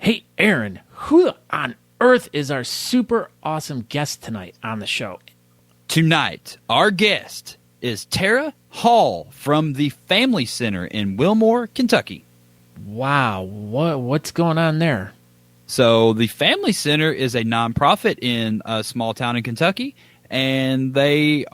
Hey, Aaron, who on earth is our super awesome guest tonight on the show? Tonight, our guest is Tara Hall from the Family Center in Wilmore, Kentucky. Wow, what's going on there? So the Family Center is a nonprofit in a small town in Kentucky, and they're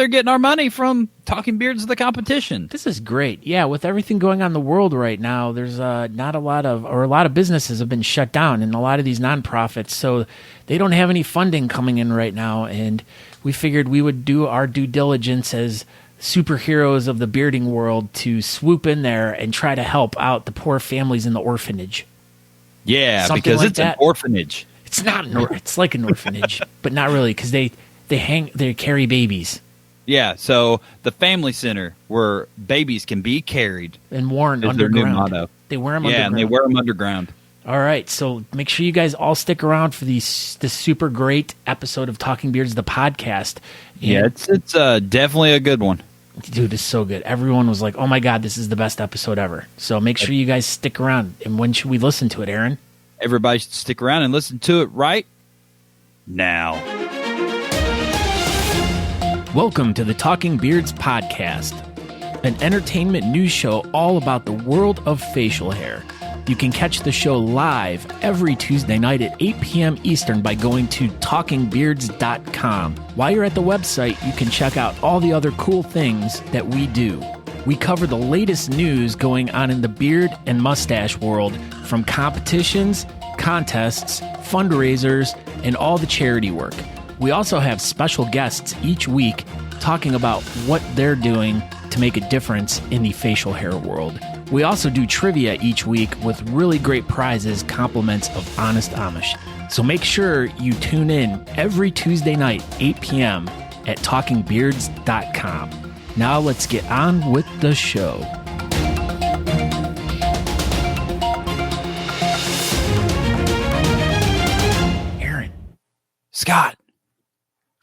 getting our money from Talking Beards, the competition. This is great. Yeah, with everything going on in the world right now, there's a lot of businesses have been shut down, and a lot of these nonprofits, so they don't have any funding coming in right now, and we figured we would do our due diligence as superheroes of the bearding world to swoop in there and try to help out the poor families in the orphanage. Yeah, Something because like it's that. an orphanage. It's not it's like an orphanage, but not really, because they carry babies. Yeah, so the Family Center, where babies can be carried, and worn is underground. their new motto. They wear them yeah, underground. and they wear them underground. All right, so make sure you guys all stick around for this super great episode of Talking Beards, the podcast. Yeah, it's definitely a good one. Dude, it's so good. Everyone was like, oh my God, this is the best episode ever. So make sure you guys stick around. And when should we listen to it, Aaron? Everybody should stick around and listen to it right now. Welcome to the Talking Beards podcast, an entertainment news show all about the world of facial hair. You can catch the show live every Tuesday night at 8 p.m. Eastern by going to talkingbeards.com. While you're at the website, you can check out all the other cool things that we do. We cover the latest news going on in the beard and mustache world, from competitions, contests, fundraisers, and all the charity work. We also have special guests each week talking about what they're doing to make a difference in the facial hair world. We also do trivia each week with really great prizes, compliments of Honest Amish. So make sure you tune in every Tuesday night, 8 p.m. at talkingbeards.com. Now let's get on with the show. Aaron. Scott.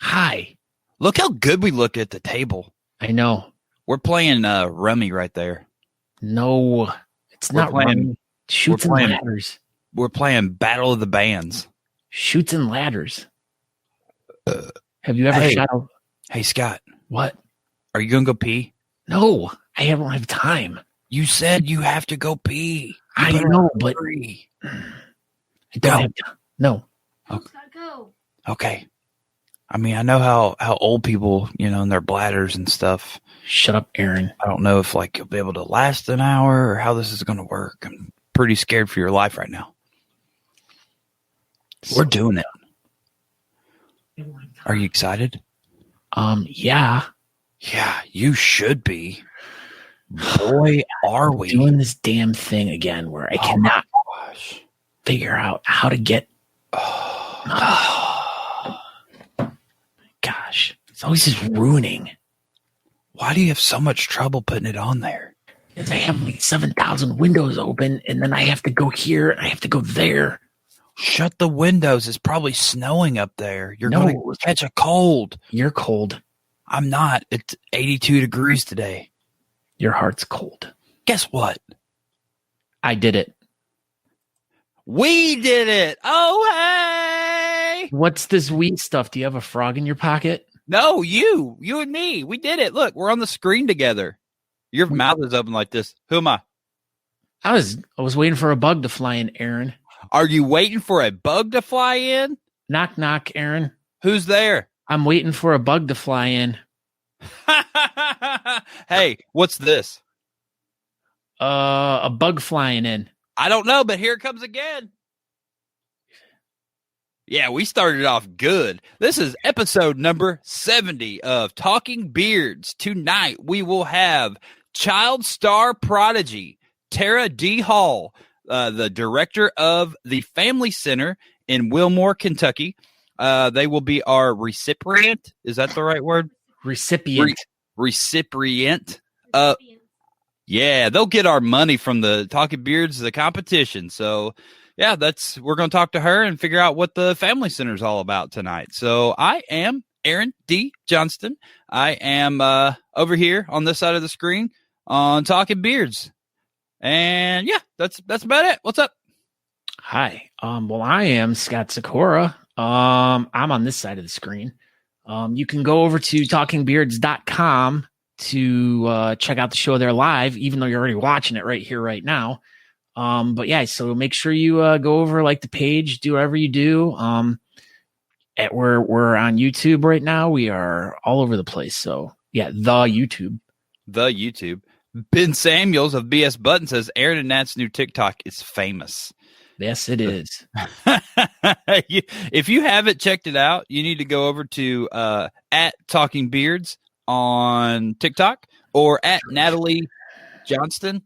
Hi. Look how good we look at the table. I know. We're playing rummy right there. No, it's not playing. Shoots and ladders. We're playing Battle of the Bands. Shoots and ladders. Have you ever shot a... Hey, Scott. What? Are you going to go pee? No, I don't have time. You said you have to go pee. I know, but... I don't have time. No. Okay. Go. Okay. I mean, I know how old people, and their bladders and stuff. Shut up, Aaron. I don't know if you'll be able to last an hour or how this is going to work. I'm pretty scared for your life right now. We're doing it. Are you excited? Yeah. Yeah, you should be. Boy, are we doing this damn thing again where I cannot figure out how to get. Gosh, it's always just ruining. Why do you have so much trouble putting it on there? Because I have like 7,000 windows open, and then I have to go here, and I have to go there. Shut the windows. It's probably snowing up there. You're going to catch a cold. You're cold. I'm not. It's 82 degrees today. Your heart's cold. Guess what? I did it. We did it. Oh, hey. What's this weed stuff? Do you have a frog in your pocket? No, you and me. We did it. Look, we're on the screen together. Your mouth is open like this. Who am I? I was waiting for a bug to fly in, Aaron. Are you waiting for a bug to fly in? Knock, knock, Aaron. Who's there? I'm waiting for a bug to fly in. Hey, what's this? A bug flying in. I don't know, but here it comes again. Yeah, we started off good. This is episode number 70 of Talking Beards. Tonight, we will have child star prodigy Tara D. Hall, the director of the Family Center in Wilmore, Kentucky. They will be our recipient. Is that the right word? Recipient. Recipient. Yeah, they'll get our money from the Talking Beards, the competition. So, yeah, we're going to talk to her and figure out what the Family Center is all about tonight. So I am Aaron D. Johnston. I am over here on this side of the screen on Talking Beards. And yeah, that's about it. What's up? Hi. Well, I am Scott Sakura. I'm on this side of the screen. You can go over to talkingbeards.com to check out the show there live, even though you're already watching it right here, right now. But yeah, so make sure you go over, like the page, do whatever you do. We're on YouTube right now. We are all over the place. So yeah, the YouTube. Ben Samuels of BS Button says Aaron and Nat's new TikTok is famous. Yes, it is. If you haven't checked it out, you need to go over to at Talking Beards on TikTok or at Natalie Johnston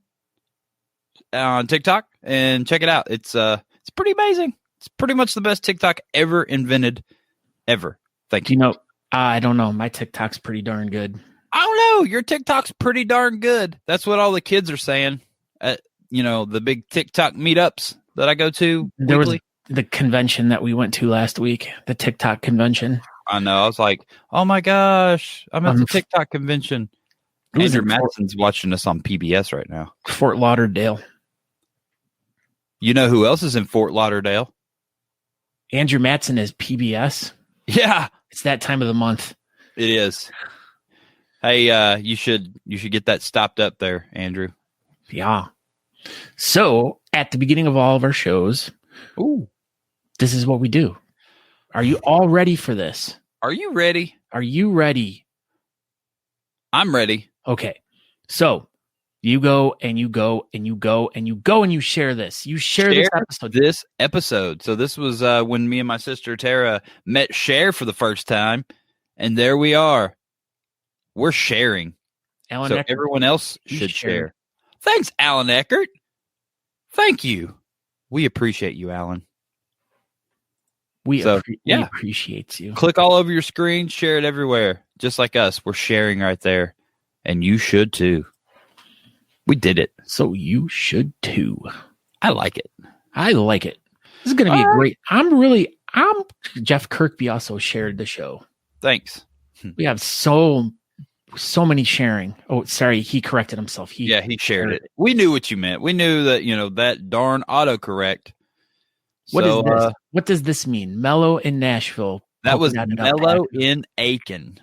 on TikTok and check it out. It's pretty amazing. It's pretty much the best TikTok ever invented, ever. Thank you. You know, I don't know. My TikTok's pretty darn good. I don't know. Your TikTok's pretty darn good. That's what all the kids are saying at the big TikTok meetups that I go to There weekly. was the convention that we went to last week, the TikTok convention. I know. I was like, oh my gosh, I'm at the TikTok convention. Andrew Madsen's watching us on PBS right now. Fort Lauderdale. You know who else is in Fort Lauderdale? Andrew Matson is PBS. Yeah, It's that time of the month. it is. Hey, you should get that stopped up there, Andrew. Yeah. So at the beginning of all of our shows, this is what we do. Are you all ready for this? Are you ready? Are you ready? I'm ready. Okay. So you go and you go and you go and you go and you share this. You share this episode. So this was when me and my sister Tara met Cher for the first time, and there we are. We're sharing. Alan so Eckert, everyone else should share. Thanks, Alan Eckert. Thank you. We appreciate you, Alan. We appreciate you. Click all over your screen, share it everywhere. Just like us, we're sharing right there. And you should too. We did it. So you should too. I like it. This is going to be a great. Jeff Kirkby also shared the show. Thanks. We have so many sharing. Oh, sorry. He corrected himself. He shared it. We knew what you meant. We knew that, that darn autocorrect. What is this? What does this mean? Mellow in Nashville. That was Mellow in Aiken.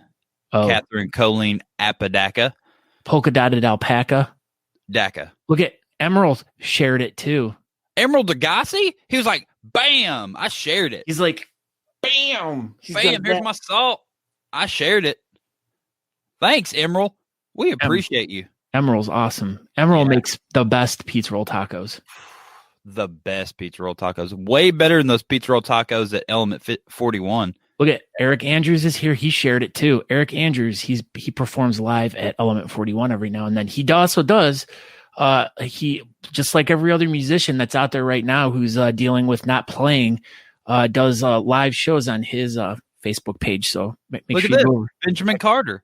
Oh. Catherine Colleen Apodaca. Polka dotted alpaca. Daca. Look at Emerald shared it too. Emerald Degassi? He was like, bam, I shared it. He's like, bam. Bam, here's my salt. I shared it. Thanks, Emerald. We appreciate you. Emerald's awesome. Emerald makes the best pizza roll tacos. The best pizza roll tacos. Way better than those pizza roll tacos at Element 41. Look at Eric Andrews is here. He shared it too. Eric Andrews, he performs live at Element 41 every now and then. He also does. He, just like every other musician that's out there right now who's dealing with not playing, does live shows on his Facebook page. So make Look sure at you this. go over. Benjamin Carter.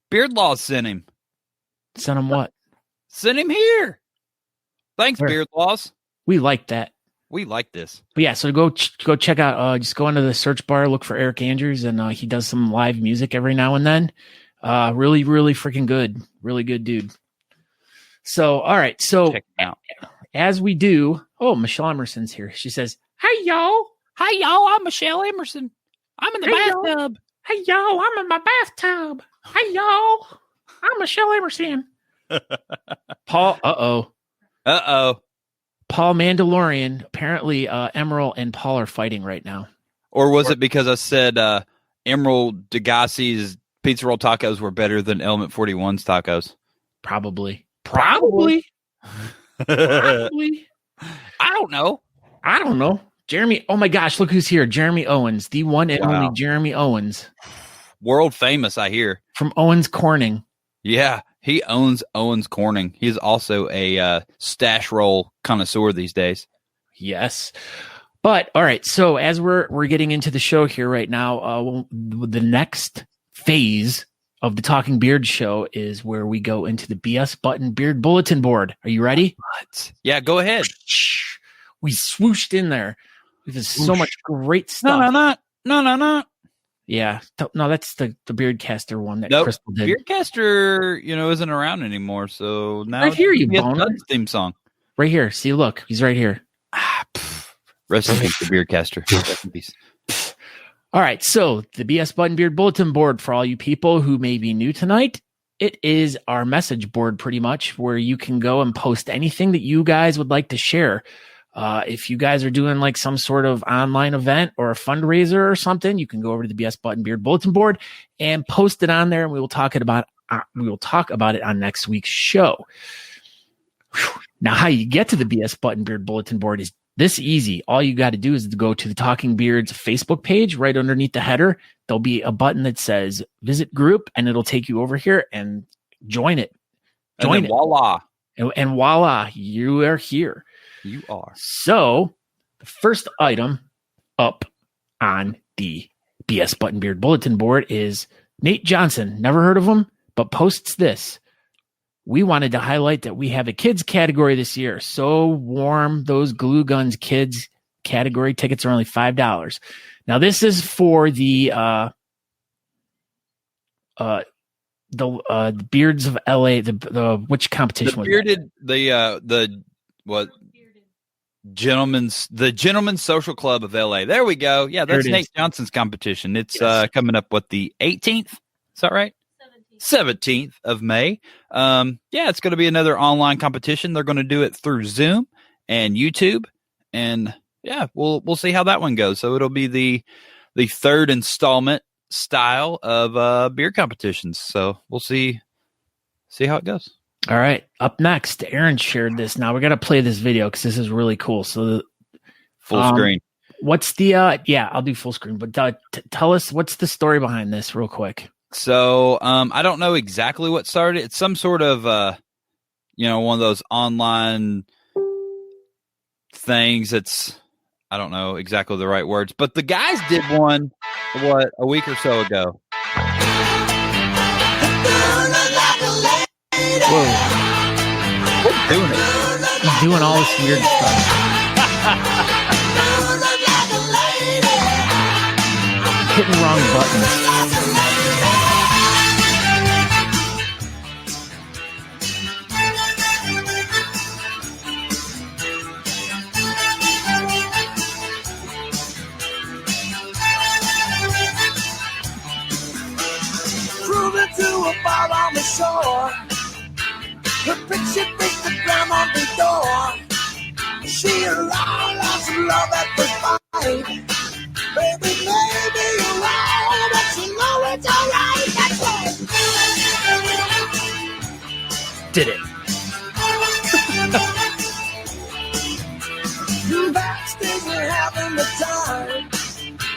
Beardlaw sent him. Send him what? Send him here. Thanks, Beardlaws. We like that. We like this. But yeah, so go check out, just go into the search bar, look for Eric Andrews, and he does some live music every now and then. Really, really freaking good. Really good dude. So, all right. So check him out. As we do, Michelle Emerson's here. She says, hey, y'all. Hi, y'all. I'm Michelle Emerson. I'm in the bathtub. Hey, y'all. I'm in my bathtub. Hey, y'all. I'm Michelle Emerson. Paul, Paul Mandalorian. Apparently, Emerald and Paul are fighting right now. Or was it because I said Emerald Degassi's pizza roll tacos were better than Element 41's tacos? Probably. I don't know. Jeremy. Oh my gosh. Look who's here. Jeremy Owens, the one and only Jeremy Owens. World famous, I hear. From Owens Corning. Yeah. He owns Owens Corning. He's also a stash roll connoisseur these days. Yes. But all right. So as we're getting into the show here right now, the next phase of the Talking Beard show is where we go into the BS Button Beard Bulletin Board. Are you ready? What? Yeah, go ahead. We swooshed in there. There's so much great stuff. No. Yeah. No, that's the Beardcaster one that Crystal did. Beardcaster, isn't around anymore. So now right here, you boner theme song. Right here. See, look, he's right here. Rest in peace, the Beardcaster. Rest in peace. All right, so the BS Buttonbeard bulletin board for all you people who may be new tonight, it is our message board pretty much where you can go and post anything that you guys would like to share. If you guys are doing like some sort of online event or a fundraiser or something, you can go over to the BS Buttonbeard bulletin board and post it on there, and we will talk about it on next week's show. Whew. Now, how you get to the BS Buttonbeard bulletin board is this easy. All you got to do is to go to the Talking Beards Facebook page. Right underneath the header, there'll be a button that says visit group, and it'll take you over here and join it. Join it. Voila. And voila, you are here. You are. So the first item up on the BS Buttonbeard bulletin board is Nate Johnson. Never heard of him, but posts this. We wanted to highlight that we have a kids category this year. So warm, those glue guns kids category tickets are only $5. Now this is for the Beards of LA. The which competition was bearded that? The Gentlemen's Social Club of LA. There we go. Yeah, that's Nate Johnson's competition. It's coming up the 18th. Is that right? 17th of May. It's going to be another online competition. They're going to do it through Zoom and YouTube, and we'll see how that one goes. So it'll be the third installment style of beer competitions. So we'll see how it goes. All right. Up next, Aaron shared this. Now we got to play this video because this is really cool. So full screen. What's the I'll do full screen, but tell us what's the story behind this real quick. So I don't know exactly what started. It's some sort of one of those online things that's, I don't know exactly the right words, but the guys did one a week or so ago. Whoa. What's doing it? He's doing all this weird stuff. Hitting wrong buttons. Cruising to a bar on the shore. Her picture beat the drum on the door. She lost love at first sight. Baby, maybe you're wrong, but you know it's alright. That's right. Did it. Backstage we're having the time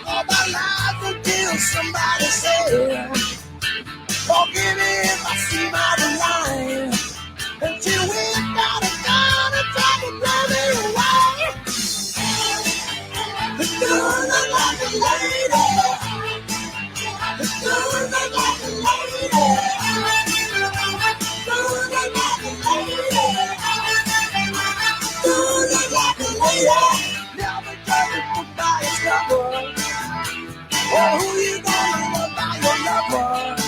of our lives until somebody says, forgive me if I seem out of line. Until we've got a gun and try to blow me away. The girl look like a lady. The girl look like a lady. Girl look like a lady. Girl look like a lady. Never judge a book by its cover. Or who you gonna love by your lover.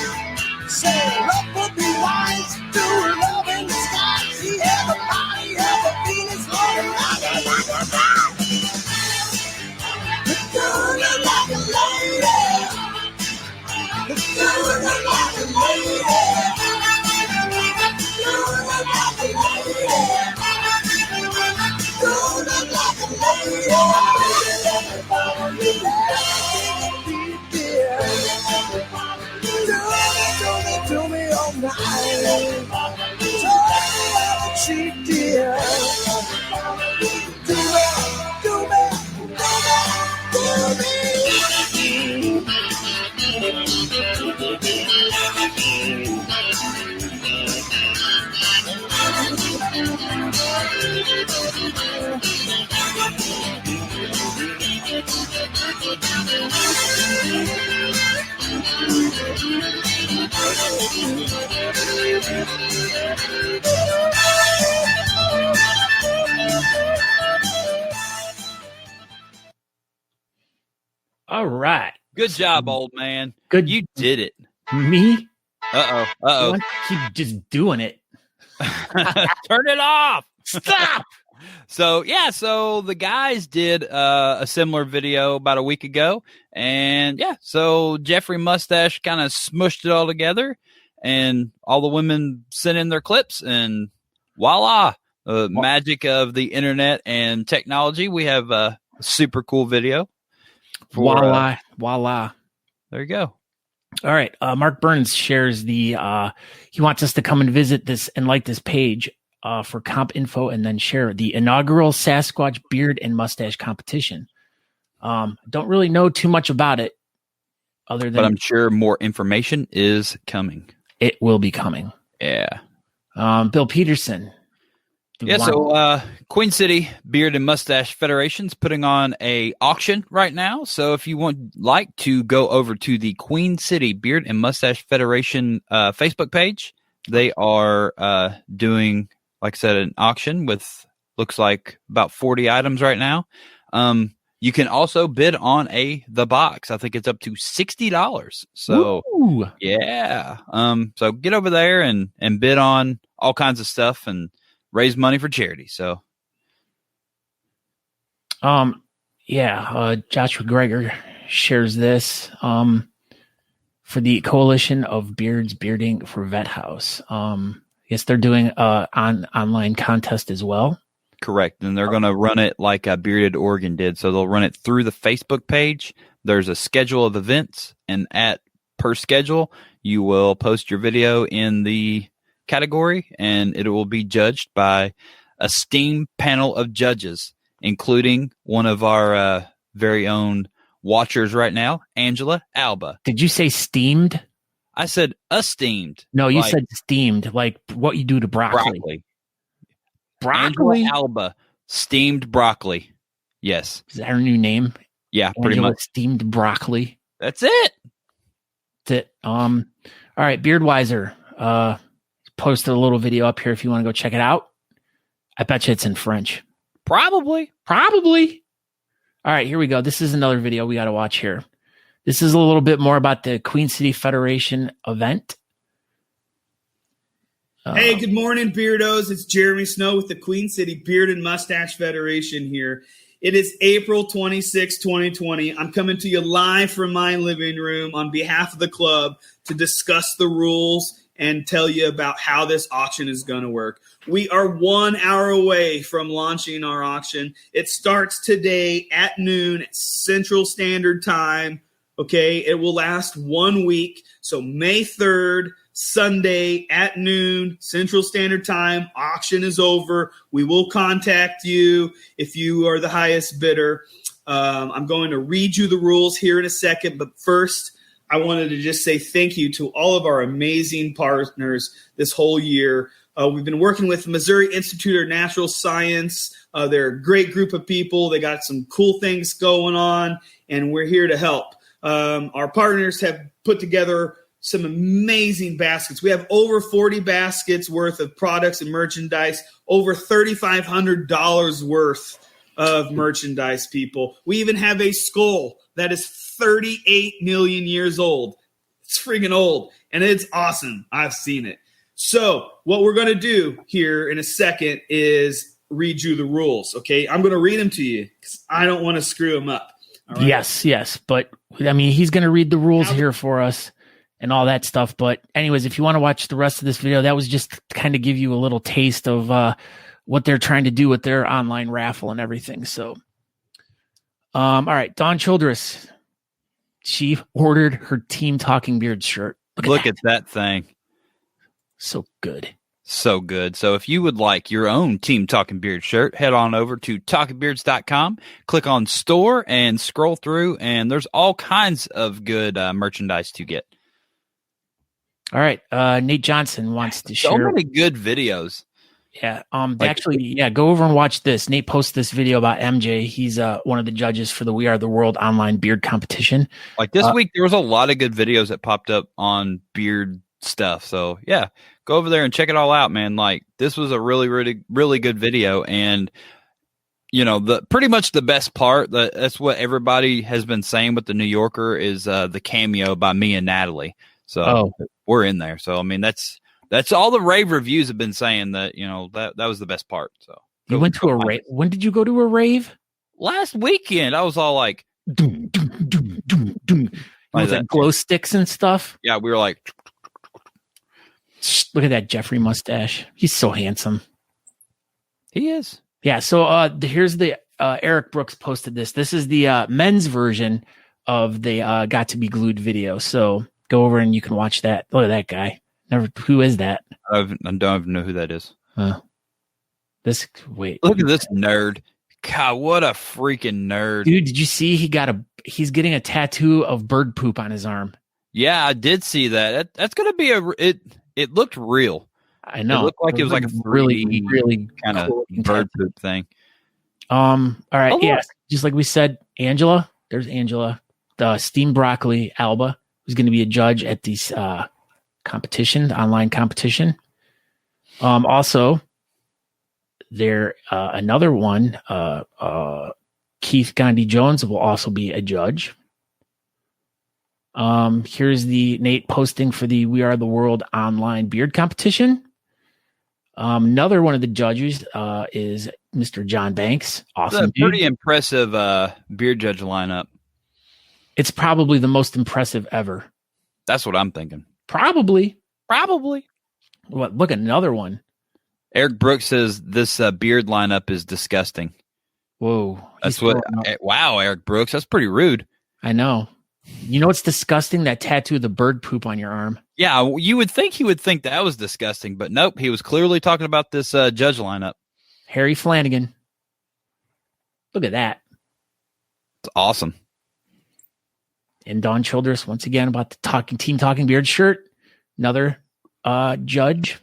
Say love would be wise to love in the sky. She had a body of a Venus looking like a the girl look like a lady. The girl look like a lady. Girl look like a lady. Girl look like a lady. Do me all night. Tell me how she did. Do All right. Good job, old man. Good. You did it. Me? Uh-oh. Keep just doing it. Turn it off. Stop. So the guys did a similar video about a week ago, and so Jeffrey Mustache kind of smushed it all together, and all the women sent in their clips, and voila, the magic of the internet and technology. We have a super cool video. Voila. There you go. All right. Mark Burns shares he wants us to come and visit this and like this page for comp info, and then share the inaugural Sasquatch beard and mustache competition. Don't really know too much about it other than, but I'm sure more information is coming. It will be coming. Yeah. Bill Peterson. So Queen City Beard and Mustache Federation's putting on a auction right now. So if you would like to go over to the Queen City Beard and Mustache Federation Facebook page, they are doing, like I said, an auction with looks like about 40 items right now. You can also bid on the box. I think it's up to $60. So Ooh. Yeah. So get over there and bid on all kinds of stuff and raise money for charity. So, Joshua Greger shares this for the Coalition of Beards Bearding for Vet House. Yes, they're doing an online contest as well. Correct, and they're going to run it like Bearded Oregon did. So they'll run it through the Facebook page. There's a schedule of events, and per schedule, you will post your video in the category, and it will be judged by a steamed panel of judges, including one of our very own watchers right now, Angela Alba. Did you say steamed? I said esteemed. No, you said steamed, like what you do to broccoli. Angela Alba, steamed broccoli. Yes. Is that her new name? Yeah, Angela pretty much. Steamed broccoli. That's it. That's it. All right, Beardwiser posted a little video up here if you want to go check it out. I bet you it's in French. Probably. All right, here we go. This is another video we got to watch here. This is a little bit more about the Queen City Federation event. Hey, good morning, Beardos. It's Jeremy Snow with the Queen City Beard and Mustache Federation here. It is April 26, 2020. I'm coming to you live from my living room on behalf of the club to discuss the rules and tell you about how this auction is going to work. We are 1 hour away from launching our auction. It starts today at noon Central Standard Time. Okay, it will last 1 week. So May 3rd, Sunday at noon Central Standard Time. Auction is over. We will contact you if you are the highest bidder. I'm going to read you the rules here in a second, but first, I wanted to just say thank you to all of our amazing partners this whole year. We've been working with Missouri Institute of Natural Science. They're a great group of people. They got some cool things going on, and we're here to help. Our partners have put together some amazing baskets. We have over 40 baskets worth of products and merchandise, over $3,500 worth of merchandise, people. We even have a skull that is 38 million years old. It's freaking old, and it's awesome. I've seen it. So what we're going to do here in a second is read you the rules, okay? I'm going to read them to you because I don't want to screw them up. All right? Yes. But, I mean, he's going to read the rules here for us and all that stuff. But anyways, if you want to watch the rest of this video, that was just to kind of give you a little taste of what they're trying to do with their online raffle and everything. So, all right, Dawn Childress, she ordered her Team Talking Beard shirt. Look at that thing. So good. So good. So if you would like your own Team Talking Beard shirt, head on over to talkingbeards.com, click on store and scroll through, and there's all kinds of good merchandise to get. All right. Nate Johnson wants to share. So many good videos. Yeah. Go over and watch this. Nate posted this video about MJ. He's one of the judges for the We Are the World online beard competition. Like this week, there was a lot of good videos that popped up on beard stuff. So yeah, go over there and check it all out, man. Like this was a really, really, really good video. And you know, pretty much the best part, that's what everybody has been saying with the New Yorker is the cameo by me and Natalie. So we're in there. So, I mean, that's all the rave reviews have been saying that, you know, that was the best part. So You went to a rave? When did you go to a rave? Last weekend. I was all like, Doom, doom, doom, doom, doom. Like With that. like glow sticks and stuff. yeah, we were like, Look at that Jeffrey mustache. He's so handsome. he is. Yeah. So here's the Eric Brooks posted this. This is the men's version of the Got to Be Glued video. So go over and you can watch that. Look at that guy. Who is that? I don't even know who that is. Wait. Look at this nerd. God, what a freaking nerd. Dude, did you see he's getting a tattoo of bird poop on his arm? Yeah, I did see that. That's going to be it looked real. I know. It looked like it was like a really, really kind of cool bird poop thing. All right. Oh, Yes. Just like we said, Angela. There's Angela, the steamed broccoli Alba, who's going to be a judge at this competition, the online competition. Also, there another one. Keith Gandhi Jones will also be a judge. Here's the Nate posting for the We Are the World online beard competition. Another one of the judges is Mr. John Banks. Awesome. It's a pretty impressive beard judge lineup. It's probably the most impressive ever. That's what I'm thinking. Probably. What? Look at another one. Eric Brooks says this beard lineup is disgusting. Whoa. That's what. Wow, Eric Brooks. That's pretty rude. I know. You know what's disgusting? That tattoo of the bird poop on your arm. Yeah, you would think he would think that was disgusting, but nope. He was clearly talking about this judge lineup. Harry Flanagan. Look at that. It's awesome. And Don Childress, once again, about the Team Talking Beard shirt. Another judge.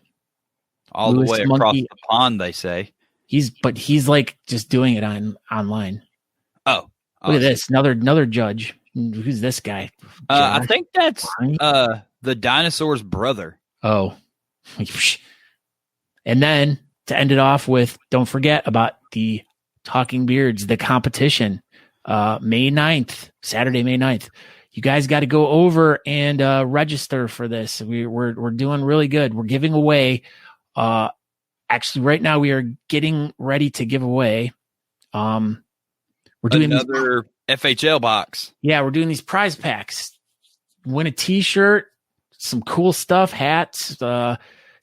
All Louis the way Monkey. across the pond, they say. He's like just doing it online. Oh, Look awesome. at this. Another judge. Who's this guy? I think that's the dinosaur's brother. Oh. And then to end it off with, don't forget about the Talking Beards, the competition, May 9th, Saturday, May 9th. You guys got to go over and register for this. We're doing really good. We're giving away. Actually, right now we are getting ready to give away. We're doing another FHL box. Yeah, we're doing these prize packs. Win a T-shirt, some cool stuff, hats,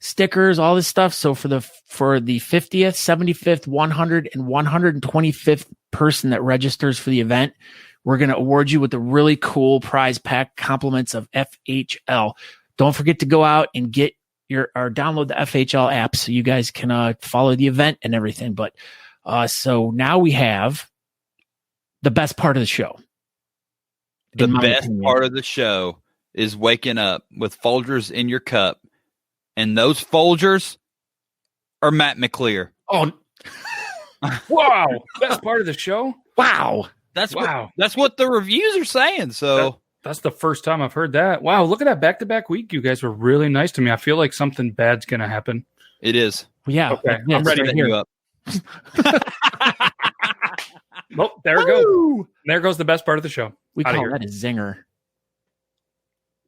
stickers, all this stuff. So for the 50th, 75th, 100, and 125th person that registers for the event, we're going to award you with a really cool prize pack, compliments of FHL. Don't forget to go out and get or download the FHL app so you guys can follow the event and everything. But so now we have the best part of the show. The best part of the show is waking up with Folgers in your cup, and those Folgers are Matt McClear. Oh, wow! Best part of the show. Wow, that's what the reviews are saying. So that's the first time I've heard that. Wow! Look at that back-to-back week. You guys were really nice to me. I feel like something bad's gonna happen. It is. Yeah. Okay. Yeah, I'm ready right to here. you up. Oh, there it goes. There goes the best part of the show. We Outta call here. that a zinger.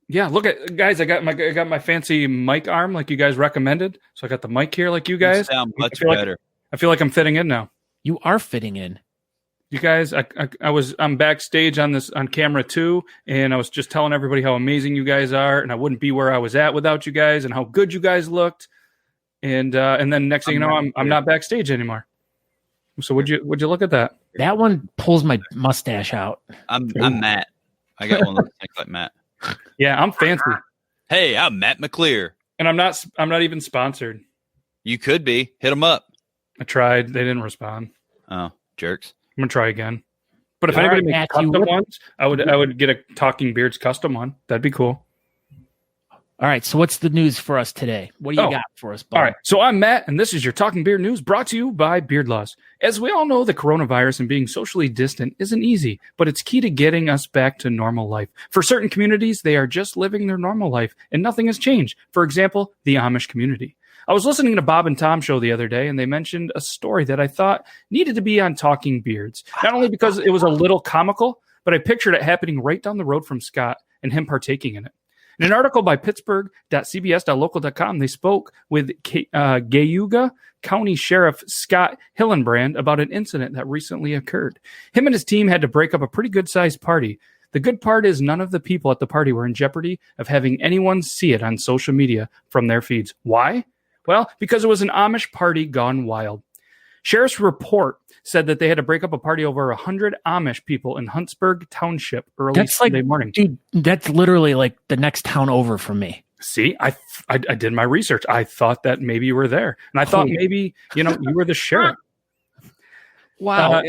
Yeah, look at guys. I got my fancy mic arm like you guys recommended. So I got the mic here like you guys. You sound much I better. feel like I'm fitting in now. You are fitting in. You guys, I'm backstage on camera too, and I was just telling everybody how amazing you guys are, and I wouldn't be where I was at without you guys, and how good you guys looked, and then next thing you know, I'm not backstage anymore. So would you look at that? That one pulls my mustache out. I'm Matt. I got one of those things like Matt. Yeah, I'm fancy, Hey, I'm Matt McClear. and I'm not even sponsored. You could be. Hit them up. I tried, they didn't respond. Oh, jerks. I'm gonna try again. But if All anybody right, makes Matthew, custom what- ones, I would get a Talking Beards custom one. That'd be cool. All right. So what's the news for us today? What do you Oh. got for us, Bob? All right. So I'm Matt, and this is your Talking Beard News brought to you by Beard Laws. As we all know, the coronavirus and being socially distant isn't easy, but it's key to getting us back to normal life. For certain communities, they are just living their normal life, and nothing has changed. For example, the Amish community. I was listening to Bob and Tom show the other day, and they mentioned a story that I thought needed to be on Talking Beards. Not only because it was a little comical, but I pictured it happening right down the road from Scott and him partaking in it. In an article by Pittsburgh.cbs.local.com, they spoke with Cayuga County Sheriff Scott Hillenbrand about an incident that recently occurred. Him and his team had to break up a pretty good-sized party. The good part is none of the people at the party were in jeopardy of having anyone see it on social media from their feeds. Why? Well, because it was an Amish party gone wild. Sheriff's report said that they had to break up a party over 100 Amish people in Huntsburg Township early Sunday morning. Dude, that's literally like the next town over from me. See, I did my research. I thought that maybe you were there. And I thought maybe, you were the sheriff. Wow.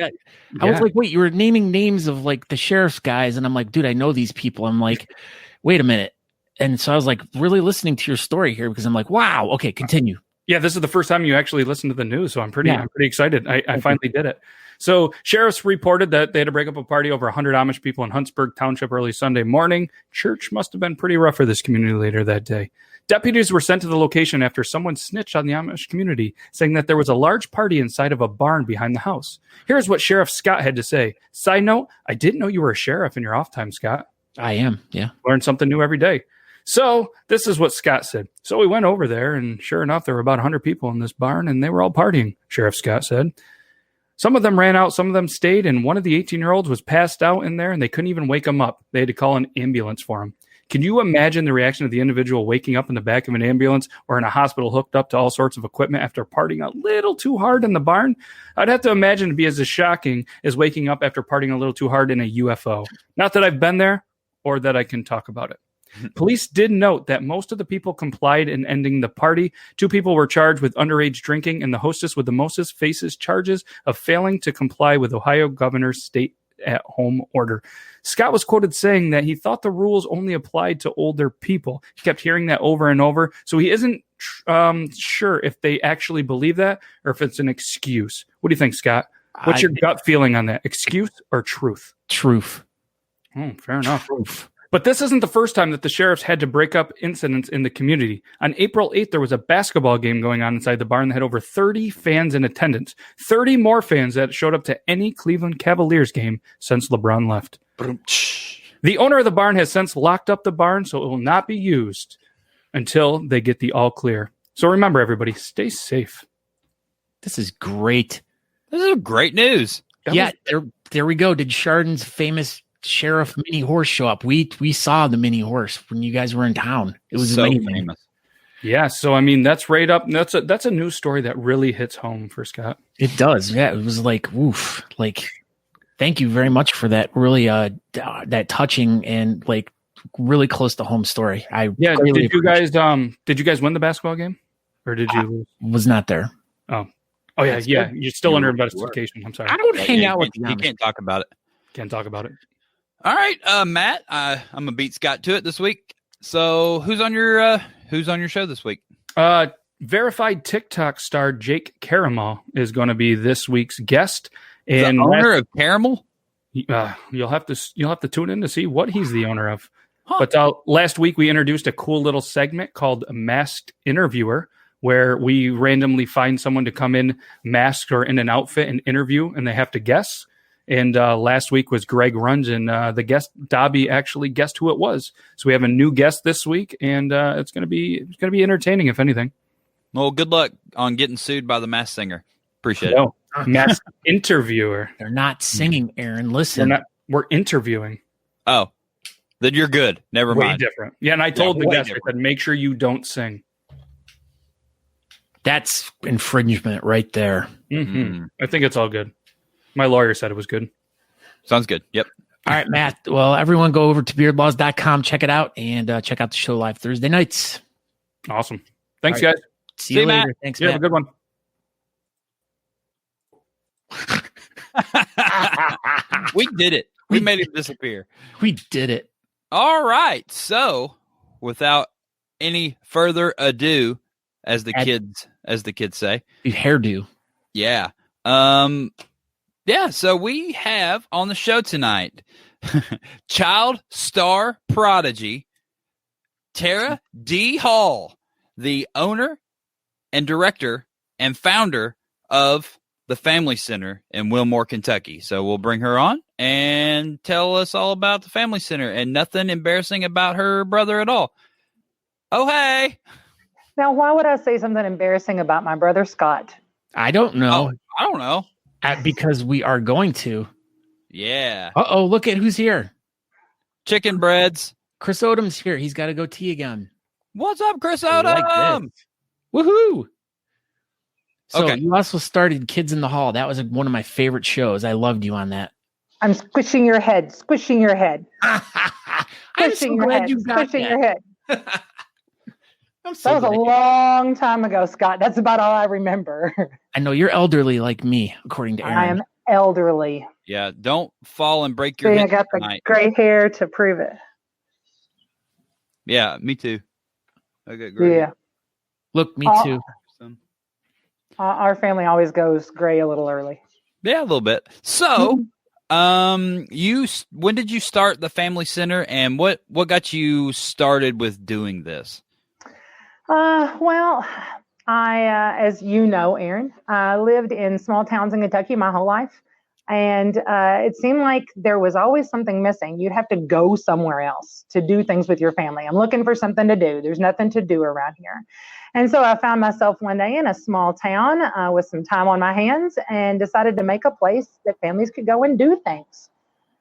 I was like, wait, you were naming names of like the sheriff's guys. And I'm like, dude, I know these people. I'm like, wait a minute. And so I was like really listening to your story here because I'm like, wow. Okay, continue. Yeah, this is the first time you actually listened to the news, so I'm pretty excited. I finally did it. So sheriffs reported that they had to break up a party over 100 Amish people in Huntsburg Township early Sunday morning. Church must have been pretty rough for this community later that day. Deputies were sent to the location after someone snitched on the Amish community, saying that there was a large party inside of a barn behind the house. Here's what Sheriff Scott had to say. Side note, I didn't know you were a sheriff in your off time, Scott. I am, yeah. Learn something new every day. So this is what Scott said. So we went over there, and sure enough, there were about 100 people in this barn, and they were all partying, Sheriff Scott said. Some of them ran out, some of them stayed, and one of the 18-year-olds was passed out in there, and they couldn't even wake him up. They had to call an ambulance for him. Can you imagine the reaction of the individual waking up in the back of an ambulance or in a hospital hooked up to all sorts of equipment after partying a little too hard in the barn? I'd have to imagine it'd be as shocking as waking up after partying a little too hard in a UFO. Not that I've been there or that I can talk about it. Police did note that most of the people complied in ending the party. 2 people were charged with underage drinking, and the hostess with the mostest faces charges of failing to comply with Ohio governor's stay-at-home order. Scott was quoted saying that he thought the rules only applied to older people. He kept hearing that over and over, so he isn't sure if they actually believe that or if it's an excuse. What do you think, Scott? What's your gut feeling on that? Excuse or truth? Truth. Fair enough. Truth. But this isn't the first time that the sheriffs had to break up incidents in the community. On April 8th, there was a basketball game going on inside the barn that had over 30 fans in attendance. 30 more fans that showed up to any Cleveland Cavaliers game since LeBron left. The owner of the barn has since locked up the barn, so it will not be used until they get the all clear. So remember, everybody, stay safe. This is great. This is great news. There we go. Did Chardon's famous sheriff mini horse show up? We saw the mini horse when you guys were in town. It was so amazing. famous. Yeah, so I mean that's right up. That's a news story that really hits home for Scott. It does. Yeah, it was like woof. Like, thank you very much for that. Really, that touching and like really close to home story. Did you guys win the basketball game, or did you lose? Was not there. Oh yeah. You're still under investigation. I'm sorry. I don't hang out with you. Can't talk about it. Can't talk about it. All right, Matt. I'm gonna beat Scott to it this week. So who's on your show this week? Verified TikTok star Jake Caramel is going to be this week's guest. And the owner of Caramel. You'll have to tune in to see what he's the owner of. Huh. But last week we introduced a cool little segment called Masked Interviewer, where we randomly find someone to come in masked or in an outfit and interview, and they have to guess. And last week was Greg Runge, and the guest Dobby actually guessed who it was. So we have a new guest this week, and it's gonna be entertaining, if anything. Well, good luck on getting sued by the Masked Singer. Appreciate it. Masked Interviewer. They're not singing, Aaron. Listen, we're interviewing. Oh, then you're good. Never Way mind. different. Yeah, and I told the guest, I said, make sure you don't sing. That's infringement right there. Mm-hmm. I think it's all good. My lawyer said it was good. Sounds good. Yep. All right, Matt. Well, everyone go over to beardlaws.com, check it out, and check out the show live Thursday nights. Awesome. Thanks, guys. See you later. Matt. Thanks, Matt. Matt. Have a good one. We did it. We made it disappear. We did it. All right. So, without any further ado, as the kids say, Hairdo. Yeah. So we have on the show tonight child star prodigy Tara D. Hall, the owner and director and founder of the Family Center in Wilmore, Kentucky. So we'll bring her on and tell us all about the family center, and nothing embarrassing about her brother at all. Oh, hey. Now, why would I say something embarrassing about my brother Scott? I don't know. Oh, I don't know. Because we are going to. Yeah. Uh-oh, look at who's here. Chicken breads. Chris Odom's here. He's got to go tea again. What's up, Chris I like Odom? this. Woohoo! So Okay. you also started Kids in the Hall. That was one of my favorite shows. I loved you on that. I'm squishing your head, squishing your head, I'm squishing so your glad head, you got squishing that. your head. I'm so That was a glad. long time ago, Scott. That's about all I remember. I know you're elderly like me, according to Aaron. I am elderly. Yeah, don't fall and break your See, I hip got the tonight. gray hair to prove it. Yeah, me too. Okay, great. Yeah. Look, me Oh. too. Our family always goes gray a little early. Yeah, a little bit. So, when did you start the family center, and what got you started with doing this? Well, I, as you know, Aaron, I lived in small towns in Kentucky my whole life. And it seemed like there was always something missing. You'd have to go somewhere else to do things with your family. I'm looking for something to do. There's nothing to do around here. And so I found myself one day in a small town with some time on my hands and decided to make a place that families could go and do things.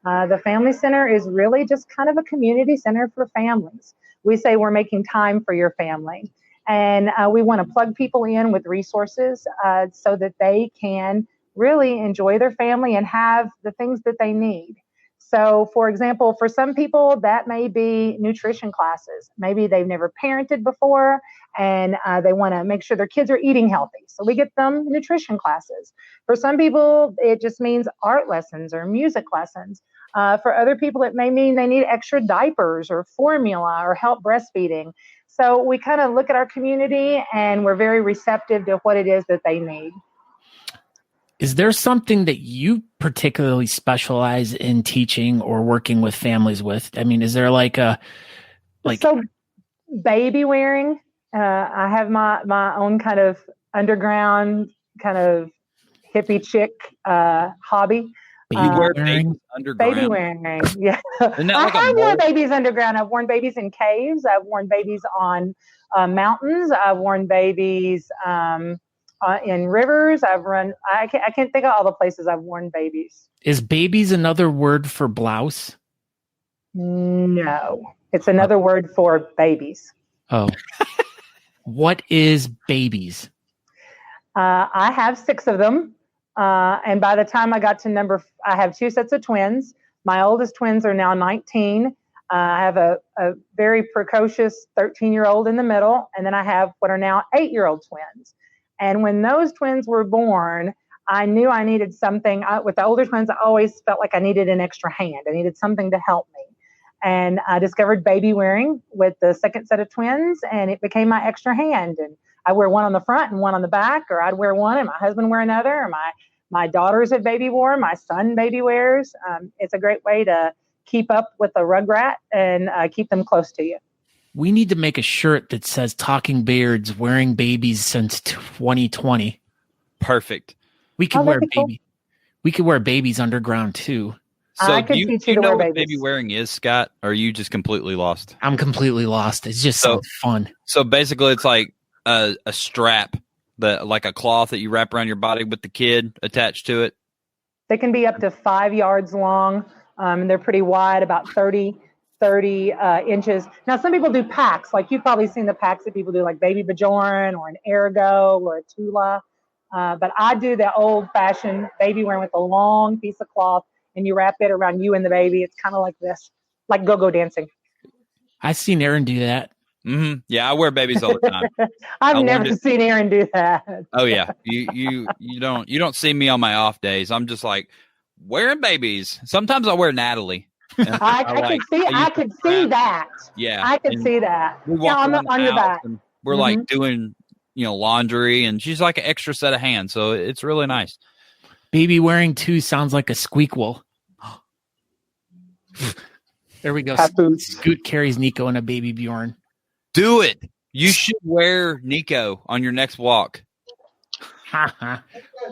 The Family Center is really just kind of a community center for families. We say we're making time for your family. And we want to plug people in with resources so that they can really enjoy their family and have the things that they need. So, for example, for some people, that may be nutrition classes. Maybe they've never parented before and they want to make sure their kids are eating healthy. So we get them nutrition classes. For some people, it just means art lessons or music lessons. For other people, it may mean they need extra diapers or formula or help breastfeeding. So we kind of look at our community and we're very receptive to what it is that they need. Is there something that you particularly specialize in teaching or working with families with? I mean, is there So baby wearing, I have my own kind of underground kind of hippie chick hobby. You wear wearing? babies underground. Baby wearing, yeah. Isn't that like a I've worn mold? babies underground. I've worn babies in caves. I've worn babies on mountains. I've worn babies in rivers. I can't think of all the places I've worn babies. Is babies another word for blouse? No, it's another word for babies. Oh. What is babies? I have 6 of them. And by the time I got to I have 2 sets of twins. My oldest twins are now 19. I have a very precocious 13-year-old in the middle. And then I have what are now 8-year-old twins. And when those twins were born, I knew I needed something. With the older twins, I always felt like I needed an extra hand. I needed something to help me. And I discovered baby wearing with the second set of twins, and it became my extra hand. And I wear one on the front and one on the back, or I'd wear one and my husband wear another, or my daughters have baby worn, my son baby wears. It's a great way to keep up with the rugrat and keep them close to you. We need to make a shirt that says Talking Beards wearing babies since 2020. Perfect. We could Oh, wear that'd be cool. baby. We could wear babies underground too. So I could do teach you you to know wear what babies. baby wearing is, Scott? Or are you just completely lost? I'm completely lost. It's just So- so fun. So basically, it's like a strap, like a cloth that you wrap around your body with the kid attached to it. They can be up to 5 yards long. And they're pretty wide, about 30 inches. Now, some people do packs. Like you've probably seen the packs that people do, like Baby Bajorn or an Ergo or a Tula. But I do the old-fashioned baby wearing with a long piece of cloth, and you wrap it around you and the baby. It's kind of like this, like go-go dancing. I've seen Aaron do that. Mm-hmm. Yeah, I wear babies all the time. I've I never wanted- seen Aaron do that. Oh yeah, you don't see me on my off days. I'm just like wearing babies. Sometimes I wear Natalie. And I could see that. Yeah, I could and see that. We walk Yeah, around the on your house back. and we're like doing laundry, and she's like an extra set of hands, so it's really nice. Baby wearing too sounds like a squeakquel. There we go. Papoose. Scoot carries Nico in a baby Bjorn. Do it. You should wear Nico on your next walk.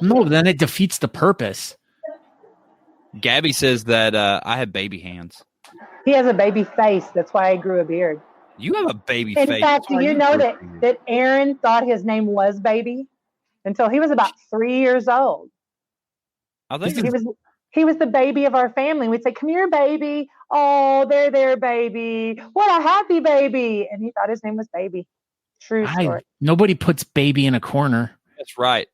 No, then it defeats the purpose. Gabby says that I have baby hands. He has a baby face. That's why I grew a beard. You have a baby In face. fact, That's do why you know grew that, a beard. that Aaron thought his name was Baby until he was about 3 years old? I think He was the baby of our family. We'd say, "Come here, baby. Oh, there, baby. What a happy baby." And he thought his name was Baby. True story. Nobody puts baby in a corner, that's right.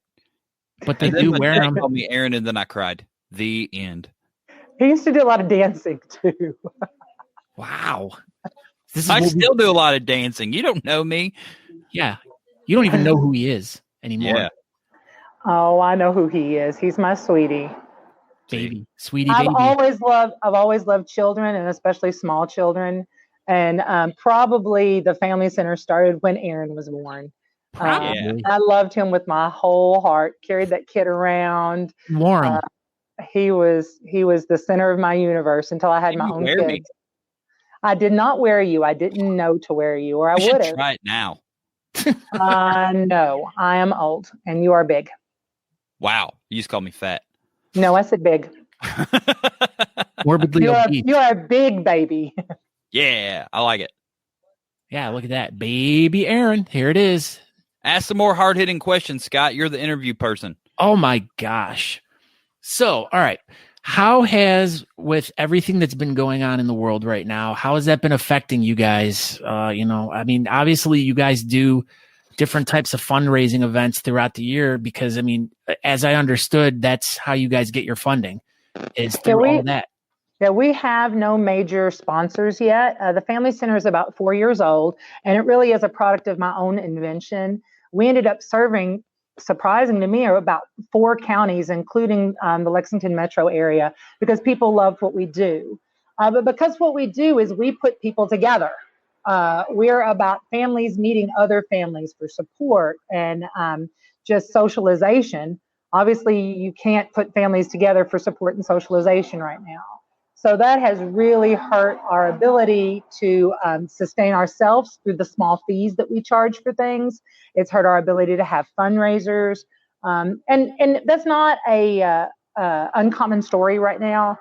but they And then do my wear dad them. called me Aaron, and then I cried. The end. He used to do a lot of dancing too. Wow. This is I what we- still do a lot of dancing. You don't know me. yeah. You don't even know who he is anymore. Yeah. Oh, I know who he is. He's my sweetie. Baby, sweetie I've baby. always loved children, and especially small children. And probably the family center started when Aaron was born. Probably. I loved him with my whole heart. Carried that kid around. Warm. He was the center of my universe until I had my own kids. Me? I did not wear you. I didn't know to wear you, or I You should would have. try it now. No, I am old, and you are big. Wow. You just called me fat. No, I said big. Morbidly obese. You are a big baby. Yeah, I like it. Yeah, look at that. Baby Aaron. Here it is. Ask some more hard-hitting questions, Scott. You're the interview person. Oh my gosh. So, all right. How has, with everything that's been going on in the world right now, how has that been affecting you guys? I mean, obviously you guys do different types of fundraising events throughout the year because, I mean, as I understood, that's how you guys get your funding is through all of that. Yeah, we have no major sponsors yet. The Family Center is about 4 years old, and it really is a product of my own invention. We ended up serving, surprising to me, about 4 counties, including the Lexington metro area, because people love what we do. But because what we do is we put people together. We're about families meeting other families for support and just socialization. Obviously, you can't put families together for support and socialization right now. So that has really hurt our ability to sustain ourselves through the small fees that we charge for things. It's hurt our ability to have fundraisers. And that's not a uncommon story right now.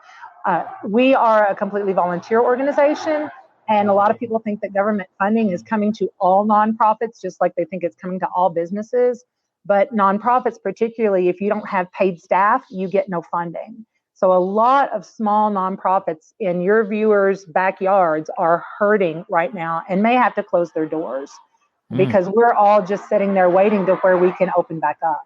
We are a completely volunteer organization. And a lot of people think that government funding is coming to all nonprofits, just like they think it's coming to all businesses. But nonprofits, particularly if you don't have paid staff, you get no funding. So a lot of small nonprofits in your viewers' backyards are hurting right now and may have to close their doors because we're all just sitting there waiting to where we can open back up.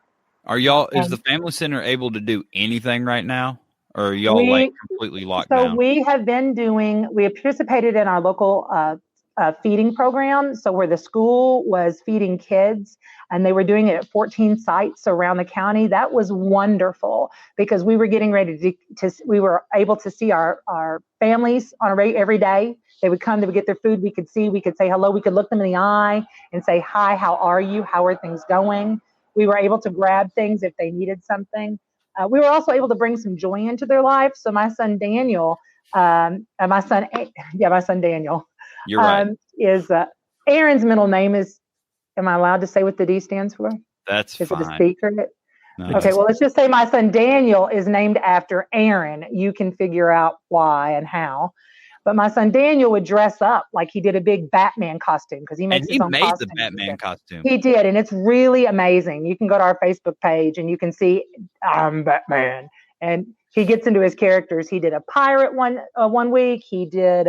Is the Family Center able to do anything right now? Or are y'all completely locked down? So we have participated in our local feeding program. So where the school was feeding kids and they were doing it at 14 sites around the county. That was wonderful because we were getting ready we were able to see our families on every day. They would come, they would get their food. We could say hello. We could look them in the eye and say, "Hi, how are you? How are things going?" We were able to grab things if they needed something. We were also able to bring some joy into their life. So my son Daniel, my son Daniel, you're right. Is Aaron's middle name is, am I allowed to say what the D stands for? That's fine. Is it a secret? No, okay, well, let's just say my son Daniel is named after Aaron. You can figure out why and how. But my son Daniel would dress up like he did a big Batman costume because he makes his own costume. The Batman costume. He did, and it's really amazing. You can go to our Facebook page and you can see I'm Batman. And he gets into his characters. He did a pirate one week. He did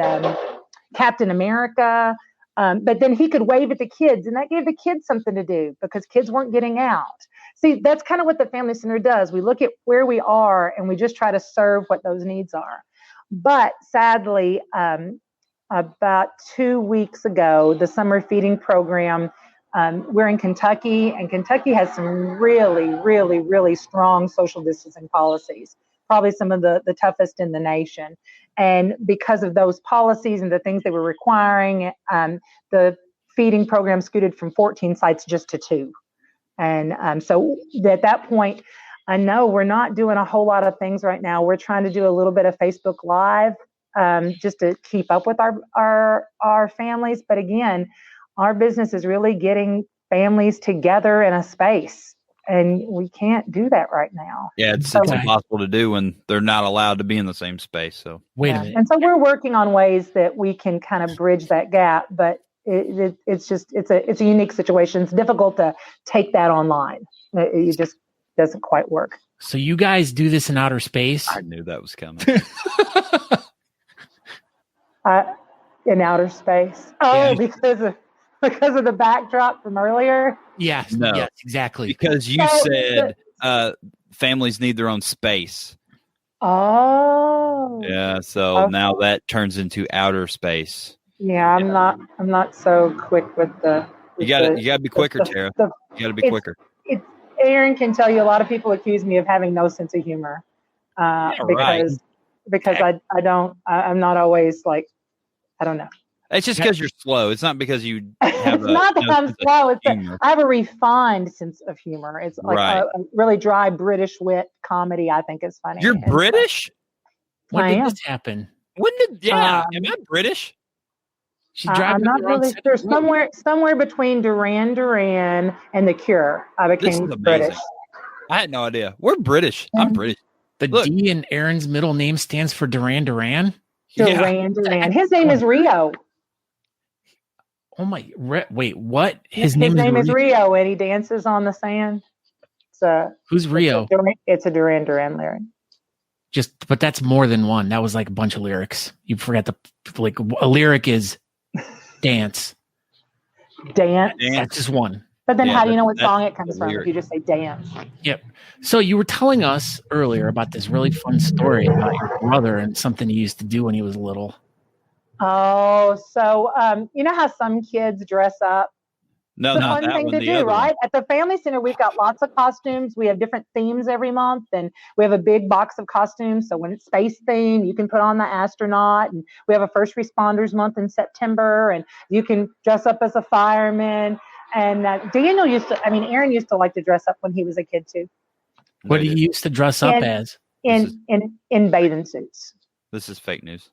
Captain America. But then he could wave at the kids, and that gave the kids something to do because kids weren't getting out. See, that's kind of what the Family Center does. We look at where we are, and we just try to serve what those needs are. But sadly, about 2 weeks ago, the summer feeding program, we're in Kentucky, and Kentucky has some really, really, really strong social distancing policies, probably some of the toughest in the nation. And because of those policies and the things they were requiring, the feeding program scooted from 14 sites just to 2. And so at that point, I know we're not doing a whole lot of things right now. We're trying to do a little bit of Facebook Live just to keep up with our families. But again, our business is really getting families together in a space. And we can't do that right now. Yeah, it's Okay. impossible to do when they're not allowed to be in the same space. So Wait Yeah. a minute. And so we're working on ways that we can kind of bridge that gap, but it's a unique situation. It's difficult to take that online. It just doesn't quite work. So you guys do this in outer space? I knew that was coming. In outer space. Oh, Yeah. because of the backdrop from earlier. Yes. No. Yes, exactly. Because you So, said families need their own space. Oh. Yeah, so Okay. now that turns into outer space. Yeah, I'm not so quick with the. You gotta be quicker, Tara. You gotta be quicker. Aaron can tell you a lot of people accuse me of having no sense of humor, right. because I'm not always like, I don't know. It's just because you're slow. It's not because you have It's not that I'm slow. It's that humor. I have a refined sense of humor. It's like Right. a really dry British wit comedy. I think is funny. You're And so- British? When I did am. this happen? When did am I British? She I'm driving not really sure. Somewhere between Duran Duran and The Cure, I This became is amazing. British. I had no idea. We're British. I'm British. The Look. D in Aaron's middle name stands for Duran Duran. Duran Duran. His name is Rio. Oh my! Wait, what? His name is Rio, and he dances on the sand. So Who's Rio? It's a Duran Duran lyric. But that's more than one. That was like a bunch of lyrics. You forgot a lyric is dance. Dance. That's just one. But then Yeah, how do you know what that's song it comes the from if lyric. you just say dance? Yep. So you were telling us earlier about this really fun story about your brother and something he used to do when he was little. Oh, so you know how some kids dress up? No, It's a not fun that thing one. to The do, other right? At the Family Center, we've got lots of costumes. We have different themes every month, and we have a big box of costumes. So when it's space theme, you can put on the astronaut, and we have a first responders month in September, and you can dress up as a fireman. And Aaron used to like to dress up when he was a kid too, What did he used to dress up And- as? in bathing suits. This is fake news.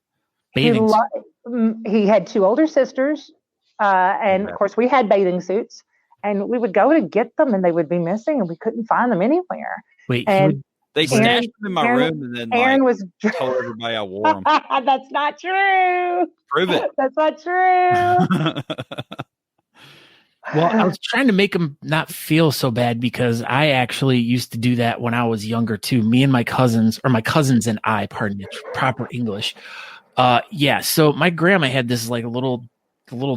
Bathing suit. He had two older sisters, and of course we had bathing suits, and we would go to get them, and they would be missing, and we couldn't find them anywhere. Wait, And They Aaron- stashed them in my Aaron- room and then Aaron was. told everybody I wore them. That's not true. Prove it. That's not true. well, I was trying to make him not feel so bad because I actually used to do that when I was younger too. Me and my cousins, or my cousins and I, pardon me, proper English. Yeah. So my grandma had this like a little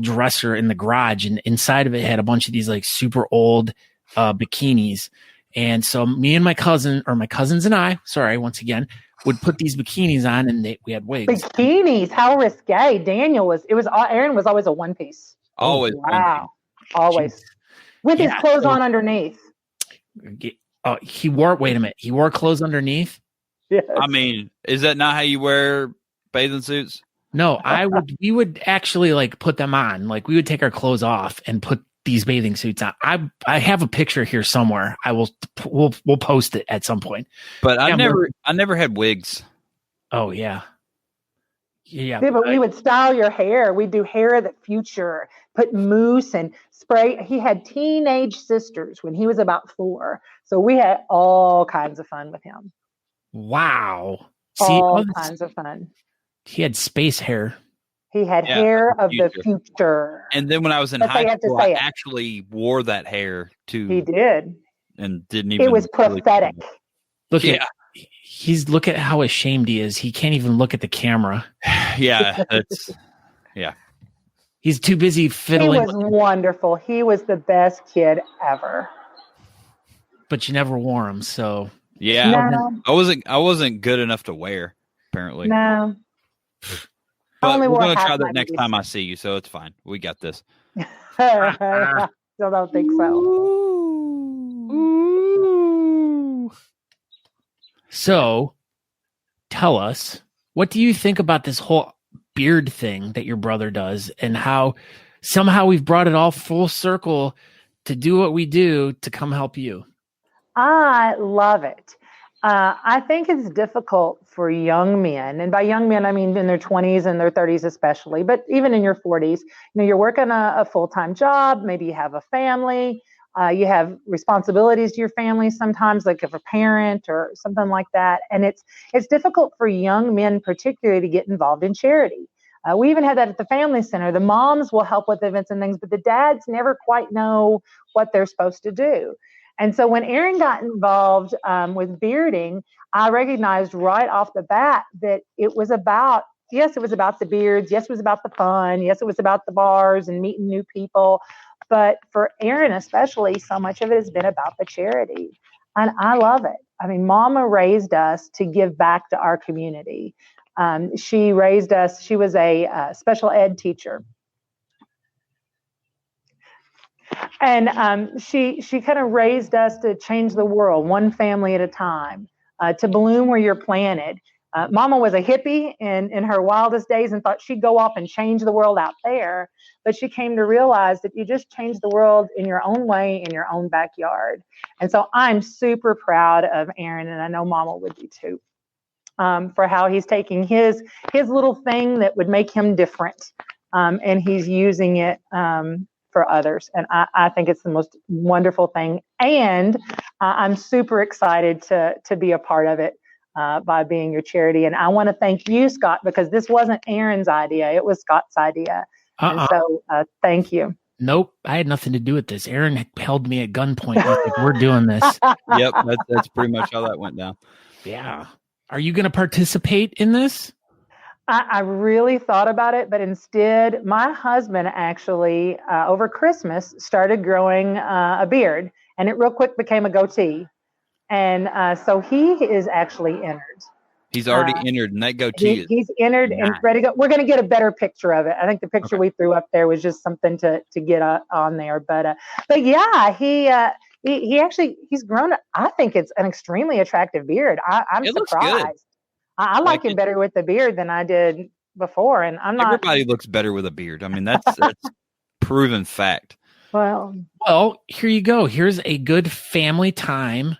dresser in the garage, and inside of it had a bunch of these like super old bikinis. And so me and my cousins and I, sorry, once again, would put these bikinis on, and we had wigs. Bikinis, how risque. Aaron was always a one piece. Always. Wow. Always. With his Yeah, clothes so- on underneath. He wore clothes underneath. Yes. I mean, is that not how you wear bathing suits? No, we would actually like put them on. Like we would take our clothes off and put these bathing suits on. I have a picture here somewhere. We'll post it at some point. But I Yeah, never had wigs. Oh yeah. Yeah. Yeah, but we would style your hair. We'd do hair of the future, put mousse and spray. He had teenage sisters when he was about 4. So we had all kinds of fun with him. Wow. All kinds of fun. He had space hair. He had Yeah, hair of the future. future. And then when I was in But they high have to school, say I it. actually wore that hair too. He did. And didn't even. It was really- prophetic. Look Yeah. look at how ashamed he is. He can't even look at the camera. Yeah. That's. He's too busy He fiddling. was wonderful. He was the best kid ever. But you never wore them, so Yeah. No, I wasn't good enough to wear. Apparently. no. But Only we're wore gonna half try my that next booties. time I see you, so it's fine. We got this. Still don't think so. So, tell us, what do you think about this whole beard thing that your brother does, and how somehow we've brought it all full circle to do what we do to come help you? I love it. I think it's difficult for young men, and by young men I mean in their 20s and their 30s especially, but even in your 40s, you're working a full-time job, maybe you have a family, You have responsibilities to your family sometimes, like if a parent or something like that. And it's difficult for young men particularly to get involved in charity. We even had that at the family center. The moms will help with events and things, but the dads never quite know what they're supposed to do. And so when Aaron got involved with bearding, I recognized right off the bat that it was about, yes, it was about the beards. Yes, it was about the fun. Yes, it was about the bars and meeting new people. But for Aaron especially, so much of it has been about the charity. And I love it. I mean, Mama raised us to give back to our community. She raised us, she was a special ed teacher. And she kind of raised us to change the world, one family at a time, to bloom where you're planted. Mama was a hippie in her wildest days and thought she'd go off and change the world out there. But she came to realize that you just change the world in your own way, in your own backyard. And so I'm super proud of Aaron, and I know Mama would be too, for how he's taking his little thing that would make him different, and he's using it for others. And I think it's the most wonderful thing. And I'm super excited to be a part of it. By being your charity. And I want to thank you, Scott, because this wasn't Aaron's idea. It was Scott's idea. And so thank you. Nope. I had nothing to do with this. Aaron held me at gunpoint. He's like, we're doing this. Yep. That's pretty much how that went down. Yeah. Are you going to participate in this? I really thought about it, but instead, my husband actually, over Christmas, started growing a beard, and it real quick became a goatee. And so he is actually entered. He's already entered, and that goatee is he's entered and ready to go. We're going to get a better picture of it. I think the picture we threw up there was just something to get on there. But yeah, he actually, he's grown. I think it's an extremely attractive beard. I'm surprised. I like him better with the beard than I did before. And I'm not. Everybody looks better with a beard. I mean, that's proven fact. Well, here you go. Here's a good family time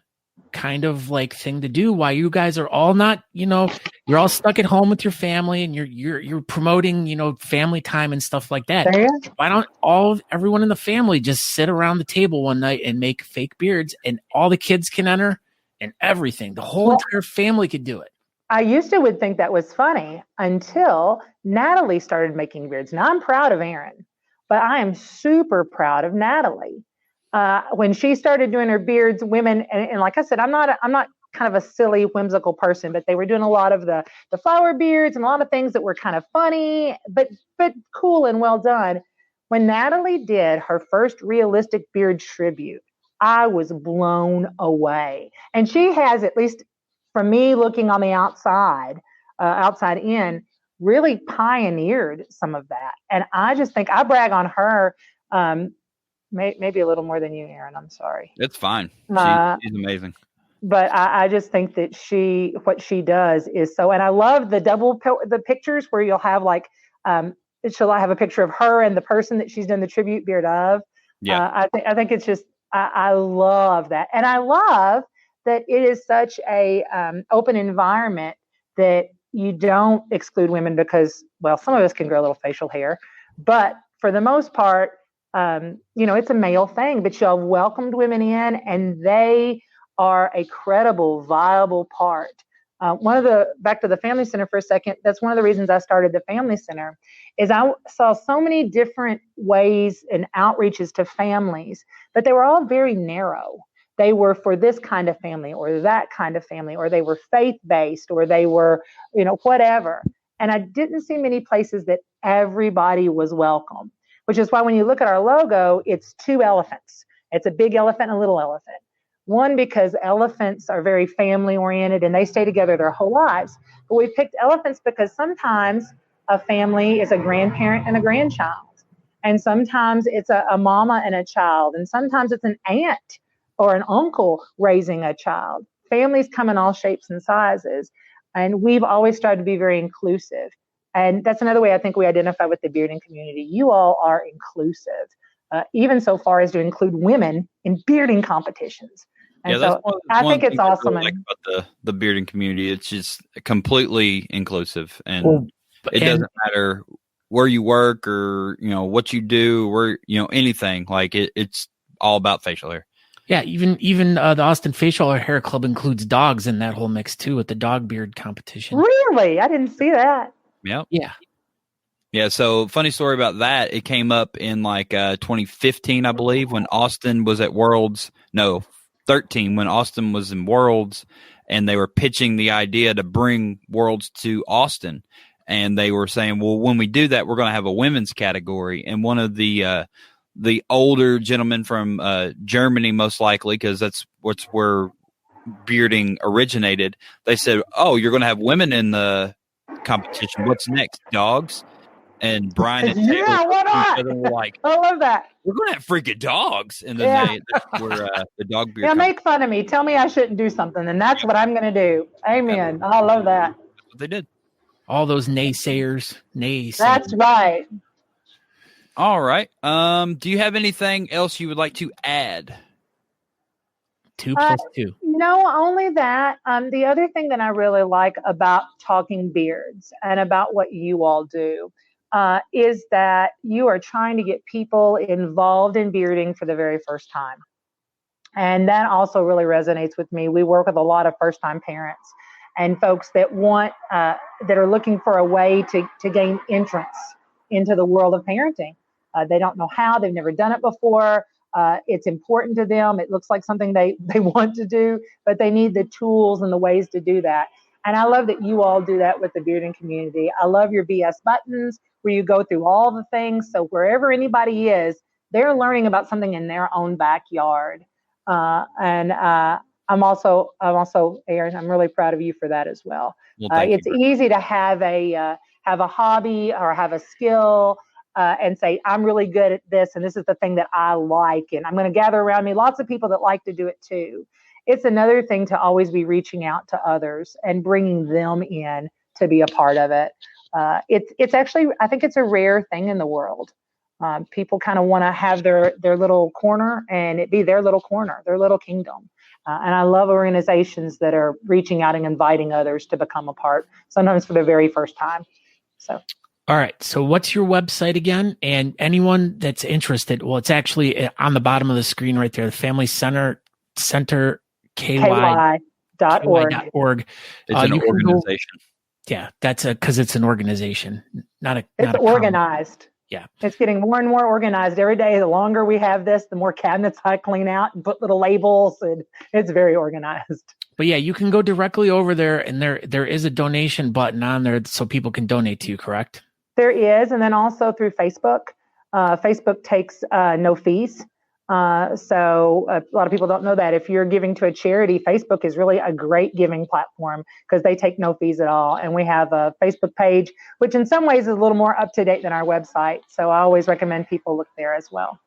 kind of like thing to do while you guys are all not, you're all stuck at home with your family and you're promoting, family time and stuff like that. Why don't everyone in the family just sit around the table one night and make fake beards, and all the kids can enter and everything. The whole entire family could do it. I used to would think that was funny until Natalie started making beards. Now I'm proud of Aaron, but I am super proud of Natalie. When she started doing her beards, women, and like I said, I'm not kind of a silly, whimsical person, but they were doing a lot of the flower beards and a lot of things that were kind of funny, but cool and well done. When Natalie did her first realistic beard tribute, I was blown away. And she has, at least for me looking on the outside in, really pioneered some of that. And I just think I brag on her. Maybe a little more than you, Aaron. I'm sorry. It's fine. She's amazing. But I just think that what she does is so. And I love the pictures where you'll have like, she'll have a picture of her and the person that she's done the tribute beard of. Yeah. I think it's just, I love that. And I love that it is such a open environment that you don't exclude women because, well, some of us can grow a little facial hair, but for the most part, it's a male thing, but you have welcomed women in, and they are a credible, viable part. Back to the family center for a second, that's one of the reasons I started the family center, is I saw so many different ways and outreaches to families, but they were all very narrow. They were for this kind of family or that kind of family, or they were faith-based, or they were, whatever. And I didn't see many places that everybody was welcome. Which is why when you look at our logo, it's two elephants. It's a big elephant and a little elephant. One, because elephants are very family oriented and they stay together their whole lives. But we picked elephants because sometimes a family is a grandparent and a grandchild. And sometimes it's a mama and a child. And sometimes it's an aunt or an uncle raising a child. Families come in all shapes and sizes. And we've always tried to be very inclusive. And that's another way I think we identify with the bearding community. You all are inclusive, even so far as to include women in bearding competitions. And so I think it's awesome. I like about the bearding community. It's just completely inclusive, and it doesn't matter where you work or what you do, or anything. Like it's all about facial hair. Yeah, even the Austin Facial Hair Club includes dogs in that whole mix too, with the dog beard competition. Really? I didn't see that. Yep. Yeah. Yeah, so funny story about that. It came up in like 2015, I believe, when Austin was at Worlds. No, 13, when Austin was in Worlds, and they were pitching the idea to bring Worlds to Austin. And they were saying, well, when we do that, we're going to have a women's category. And one of the older gentlemen from Germany, most likely, because that's where bearding originated, they said, oh, you're going to have women in the competition. What's next, dogs? And Brian and Taylor why not? were like, I love that. we're going to have freaking dogs. And then they were the dog beard. Yeah, make fun of me. Tell me I shouldn't do something, and that's what I'm going to do. Amen. I love that. That's what they did. All those naysayers. That's right. All right. Do you have anything else you would like to add? 2 plus 2. No, only that. The other thing that I really like about Talking Beards and about what you all do is that you are trying to get people involved in bearding for the very first time. And that also really resonates with me. We work with a lot of first-time parents and folks that want that are looking for a way to gain entrance into the world of parenting. They don't know how. They've never done it before. It's important to them. It looks like something they want to do, but they need the tools and the ways to do that. And I love that you all do that with the bearding community. I love your BS buttons where you go through all the things. So wherever anybody is, they're learning about something in their own backyard. I'm also, Aaron, I'm really proud of you for that as well. It's easy to have a hobby or have a skill and say, I'm really good at this, and this is the thing that I like, and I'm going to gather around me lots of people that like to do it too. It's another thing to always be reaching out to others and bringing them in to be a part of it. It's actually, I think it's a rare thing in the world. People kind of want to have their little corner and it be their little corner, their little kingdom. And I love organizations that are reaching out and inviting others to become a part, sometimes for the very first time. So. All right. So what's your website again? And anyone that's interested, well, it's actually on the bottom of the screen right there, the Family Center KY.org. It's an organization. Yeah, that's because it's an organization, not a. It's organized. Yeah, it's getting more and more organized every day. The longer we have this, the more cabinets I clean out and put little labels, and it's very organized. But yeah, you can go directly over there, and there is a donation button on there so people can donate to you. Correct? There is, and then also through Facebook. Facebook takes no fees. So a lot of people don't know that. If you're giving to a charity, Facebook is really a great giving platform because they take no fees at all. And we have a Facebook page, which in some ways is a little more up to date than our website. So I always recommend people look there as well.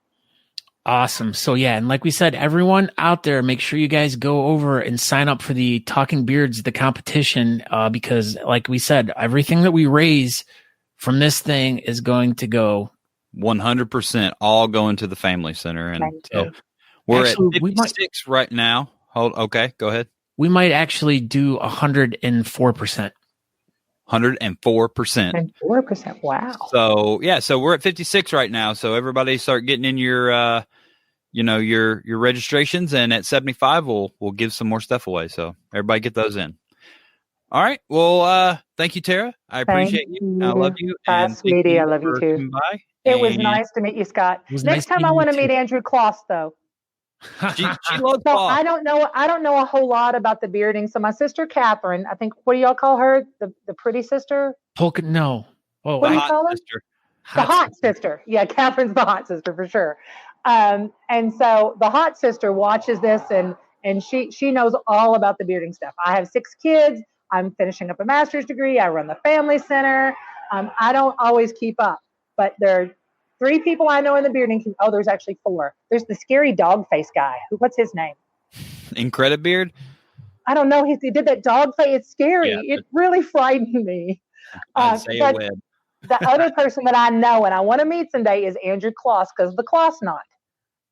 Awesome. So yeah, and like we said, everyone out there, make sure you guys go over and sign up for the Talking Beards, the competition, because like we said, everything that we raise from this thing is going to go 100% all going to the Family Center. And so we're actually, at 56 right now. Okay, go ahead. We might actually do 104%. 104%. 104%. Wow. So yeah, so we're at 56 right now. So everybody start getting in your your registrations, and at 75 we'll give some more stuff away. So everybody get those in. All right. Well, thank you, Tara. I appreciate you. I love you. Bye, sweetie. I love you too. It was nice to meet you, Scott. Next time I want to meet Andrew Kloss, though. She loves so Kloss. I don't know a whole lot about the bearding. So my sister Catherine, I think, what do y'all call her? The pretty sister? No. Oh, what do you call her? The hot sister. Yeah, Catherine's the hot sister for sure. And so the hot sister watches this and she knows all about the bearding stuff. I have 6 kids. I'm finishing up a master's degree. I run the Family Center. I don't always keep up, but there are 3 people I know in the bearding community. Oh, there's actually 4. There's the scary dog face guy. What's his name? Incredibeard? I don't know. He did that dog face. It's scary. Yeah, it really frightened me. I'd say it would. The other person that I know and I want to meet someday is Andrew Kloss, because of the Kloss knot.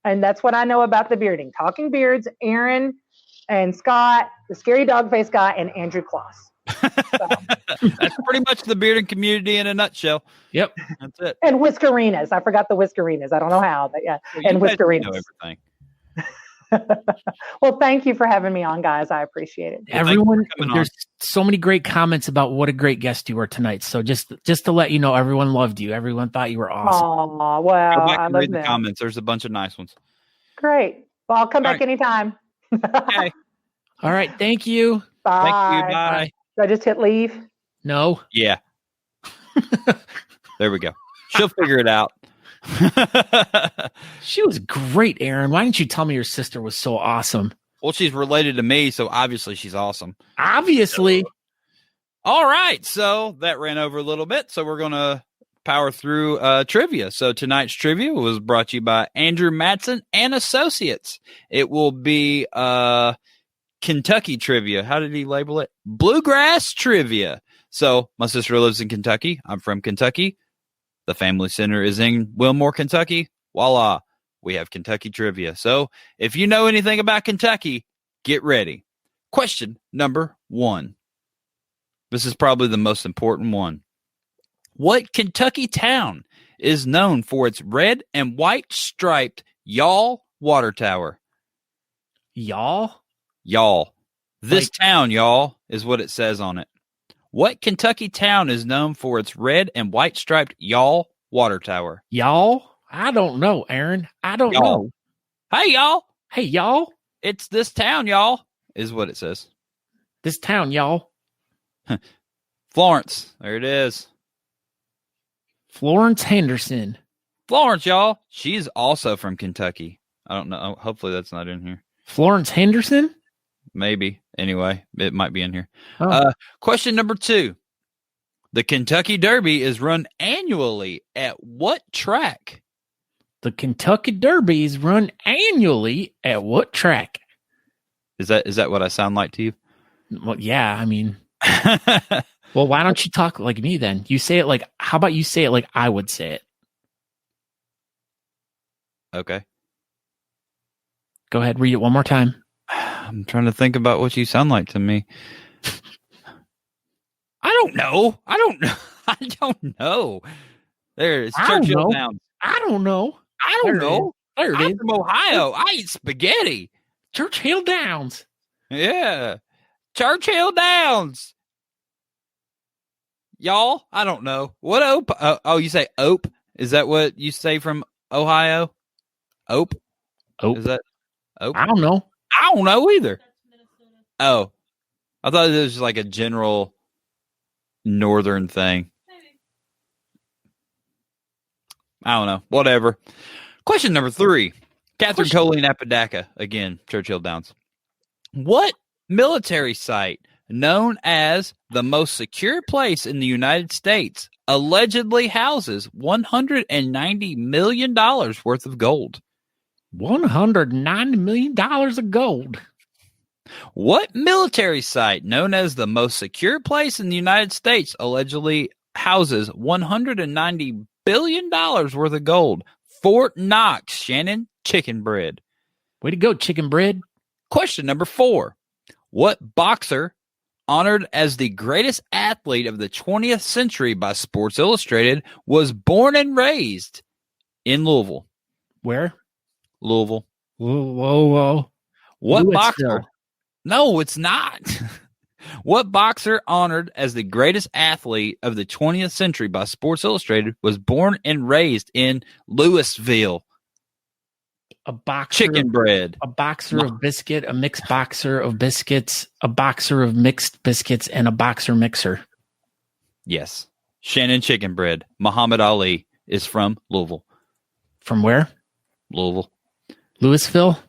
And that's what I know about the bearding. Talking Beards, Aaron and Scott, the scary dog face guy, and Andrew Kloss. So. That's pretty much the bearding community in a nutshell. Yep. That's it. And Whiskerinas. I forgot the Whiskerinas. I don't know how, but yeah. Well, and Whiskerinas. Know everything. Well, thank you for having me on, guys. I appreciate it. Everyone, coming there's so many great comments about what a great guest you were tonight. So just to let you know, everyone loved you. Everyone thought you were awesome. Oh, Go well, back I and love read the them. comments. There's a bunch of nice ones. Great. Well, I'll come All back right. anytime. Okay. All right. Thank you. Bye. Thank you. Bye. Do I just hit leave? No. Yeah. There we go. She'll figure it out. She was great, Aaron. Why didn't you tell me your sister was so awesome? Well, she's related to me, so obviously she's awesome. Obviously. All right. So that ran over a little bit. So we're going to power through trivia. So tonight's trivia was brought to you by Andrew Matson and Associates. It will be Kentucky trivia. How did he label it? Bluegrass trivia. So my sister lives in Kentucky. I'm from Kentucky. The family center is in Wilmore, Kentucky. Voila. We have Kentucky trivia. So if you know anything about Kentucky, get ready. Question number 1. This is probably the most important one. What Kentucky town is known for its red and white striped Y'all water tower? Y'all? Y'all. This town, y'all, is what it says on it. What Kentucky town is known for its red and white striped Y'all water tower? Y'all? I don't know, Aaron. I don't Y'all. know. Hey, y'all. Hey, y'all. It's this town, y'all, is what it says. This town, y'all. Florence. There it is. Florence Henderson. Florence, y'all. She's also from Kentucky. I don't know. Hopefully that's not in here. Florence Henderson? Maybe. Anyway, it might be in here. Oh. Question number 2. The Kentucky Derby is run annually at what track? The Kentucky Derby is run annually at what track? Is that what I sound like to you? Well, yeah, I mean, well, why don't you talk like me then? You say it like, how about you say it like I would say it? Okay. Go ahead, read it one more time. I'm trying to think about what you sound like to me. I don't know. I don't know. There, it's I don't Churchill know. Downs. I don't know. I don't know. There it I'm is. from Ohio. I eat spaghetti. Churchill Downs. Yeah. Churchill Downs. Y'all, I don't know. What ope? Oh, you say ope? Is that what you say from Ohio? Ope? Ope. Is that ope? I don't know. I don't know either. Oh. I thought it was just like a general northern thing. I don't know. Whatever. Question number 3. Catherine Colleen Apodaca. Again, Churchill Downs. What military site known as the most secure place in the United States allegedly houses $190 million worth of gold? $190 million of gold. What military site known as the most secure place in the United States allegedly houses $190 billion worth of gold? Fort Knox, Shannon, chicken bread. Way to go, chicken bread. Question number 4. What boxer, honored as the greatest athlete of the 20th century by Sports Illustrated, was born and raised in Louisville? Where? Louisville. Whoa. What Louisville. boxer? No, it's not. What boxer, honored as the greatest athlete of the 20th century by Sports Illustrated, was born and raised in Louisville? A boxer. Chicken bread. A boxer of biscuit, a mixed boxer of biscuits, a boxer of mixed biscuits, and a boxer mixer. Yes. Shannon chicken bread. Muhammad Ali is from Louisville. From where? Louisville. Louisville?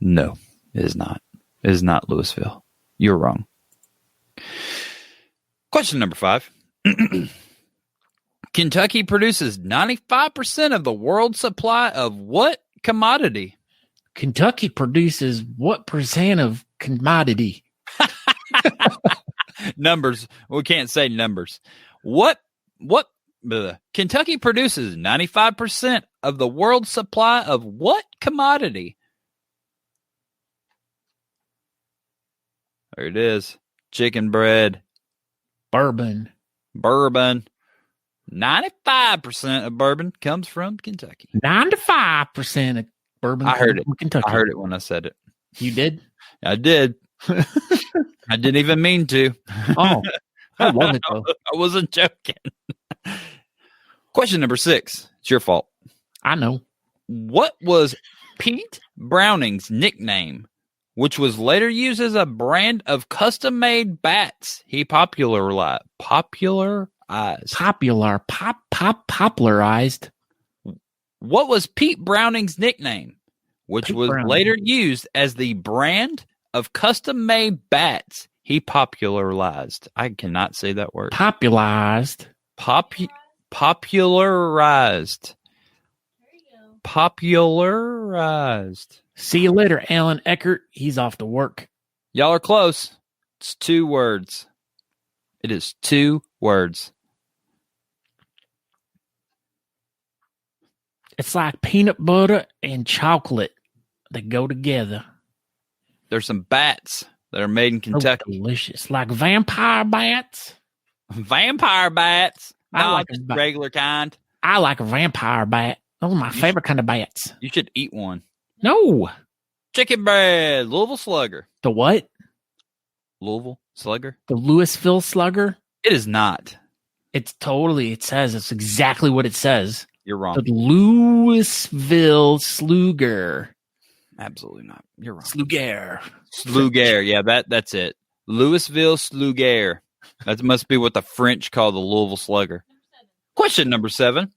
No, it is not. It is not Louisville. You're wrong. Question number 5. Kentucky produces 95% of the world's supply of what commodity? Kentucky produces what percent of commodity? Numbers. We can't say numbers. What Kentucky produces 95% of the world's supply of what commodity? There it is. Chicken bread. Bourbon. 95% of bourbon comes from Kentucky. 95% of Bourbon. I heard it. from Kentucky. I heard it when I said it. You did? I did. I didn't even mean to. Oh, I love it though. I wasn't joking. Question number 6. It's your fault. I know. What was Pete Browning's nickname, which was later used as a brand of custom-made bats he popularized? Popularized. What was Pete Browning's nickname, which Pete was Browning. later used as the brand of custom-made bats he popularized? I cannot say that word. Popularized. Popularized. Popularized. See you later, Alan Eckert. He's off to work. Y'all are close. It's 2 words. It is 2 words. It's like peanut butter and chocolate. They go together. There's some bats that are made in So Kentucky. delicious. Like vampire bats. Vampire bats. I No, like just a bat. regular kind. I like a vampire bat. Those are my favorite kind of bats. You should eat one. No. Chicken bread. Louisville Slugger. The what? Louisville Slugger? The Louisville Slugger? It is not. It's exactly what it says. You're wrong. The Louisville Slugger. Absolutely not. You're wrong. Slugger. Slugger. Yeah, that's it. Louisville Slugger. That must be what the French call the Louisville Slugger. Question number 7.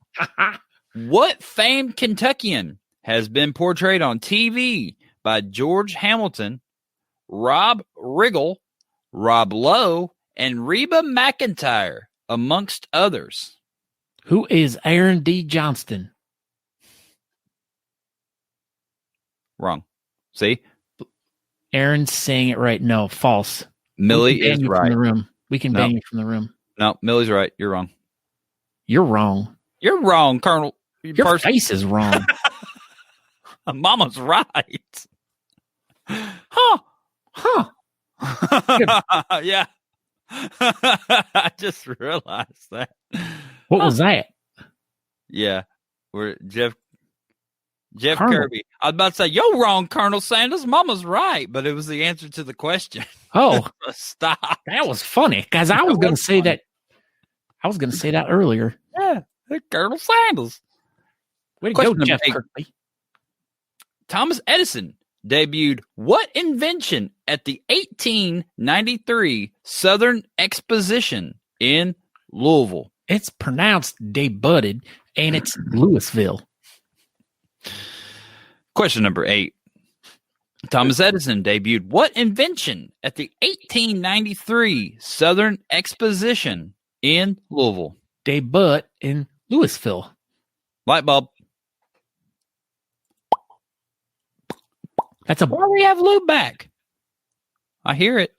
What famed Kentuckian has been portrayed on TV by George Hamilton, Rob Riggle, Rob Lowe, and Reba McEntire, amongst others? Who is Aaron D. Johnston? Wrong. See? Aaron's saying it right. No, false. Millie We can ban is you From right. the room. We can No. ban you from the room. No, Millie's right. You're wrong. You're wrong. You're wrong, Colonel. Your face is wrong. Mama's right. Huh. Huh. Yeah. I just realized that. What was that? Yeah. We're Jeff Colonel. Kirby. I was about to say, you're wrong, Colonel Sanders. Mama's right, but it was the answer to the question. Oh, Stop. that was funny. Because I was That going to was say funny. that. I was going to say that earlier. Yeah. Colonel Sanders. Way to Question go, number Jeff 8. Kirby. Thomas Edison debuted what invention at the 1893 Southern Exposition in Louisville? It's pronounced debuted, and it's Louisville. Question number 8. Thomas Edison debuted what invention at the 1893 Southern Exposition in Louisville? Debut in Louisville. Light bulb. That's a Why do we have Lou back? I hear it.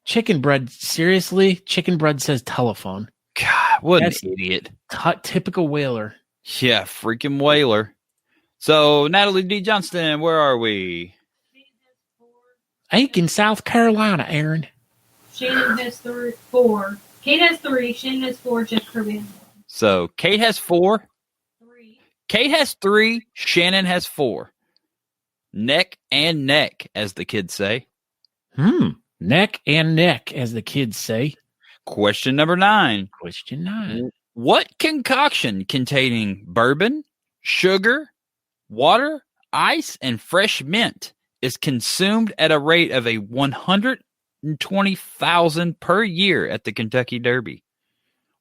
chicken bread. Seriously, chicken bread says telephone. God, what That's- an idiot. Typical whaler. Yeah, freaking whaler. So, Natalie D. Johnston, where are we? Aiken, South Carolina, Aaron. Shannon has 4. Kate has 3. Shannon has 4. Jeff Kirby has 1. So, Kate has 4. 3. Kate has 3. Shannon has 4. Neck and neck, as the kids say. Neck and neck, as the kids say. Question number 9. Question 9. What concoction containing bourbon, sugar, water, ice, and fresh mint is consumed at a rate of 120,000 per year at the Kentucky Derby?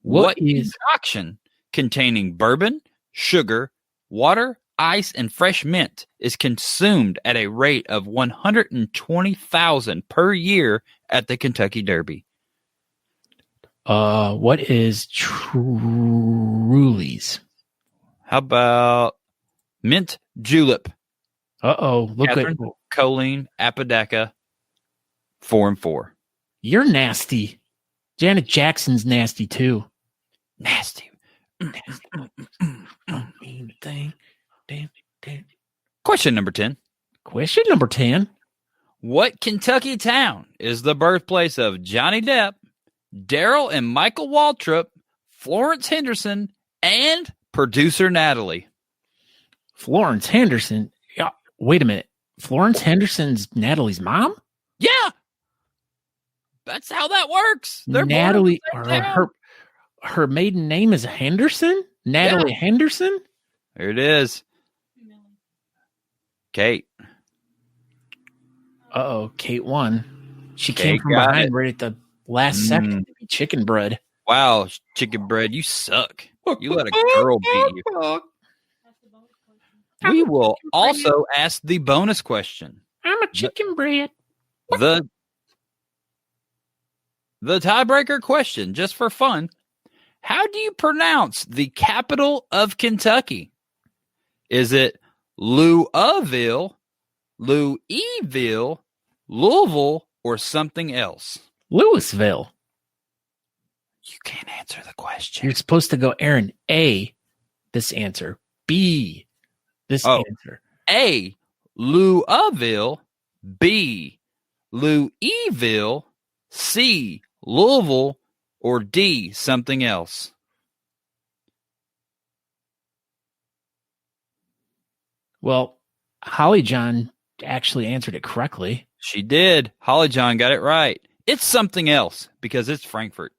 What is concoction containing bourbon, sugar, water, ice, and fresh mint is consumed at a rate of 120,000 per year at the Kentucky Derby? what is Truly's? How about mint julep? Look Catherine, at choline, apodaca, 4 and 4. you're nasty. Janet Jackson's nasty too. Nasty. Mean thing. Damn. Question number 10. Question number 10. What Kentucky town is the birthplace of Johnny Depp, Daryl and Michael Waltrip, Florence Henderson, and producer Natalie? Florence Henderson. Wait a minute. Florence Henderson's Natalie's mom? Yeah. That's how that works. They're born Natalie, in or the same town. her maiden name is Henderson? Natalie Henderson? There it is. Kate. Uh-oh, Kate won. She Kate came from got behind it. right at the last second to be chicken bread. Wow, chicken bread, you suck. You let a girl beat you. We will also ask the bonus question. I'm a chicken bread. The tiebreaker question, just for fun. How do you pronounce the capital of Kentucky? Is it Louisville, Louisville, Louisville, or something else? Louisville. You can't answer the question. You're supposed to go, Aaron, A, this answer. B, this answer. A, Louisville. B, Louisville. C, Louisville. Or D, something else. Well, Holly John actually answered it correctly. She did. Holly John got it right. It's something else because it's Frankfurt.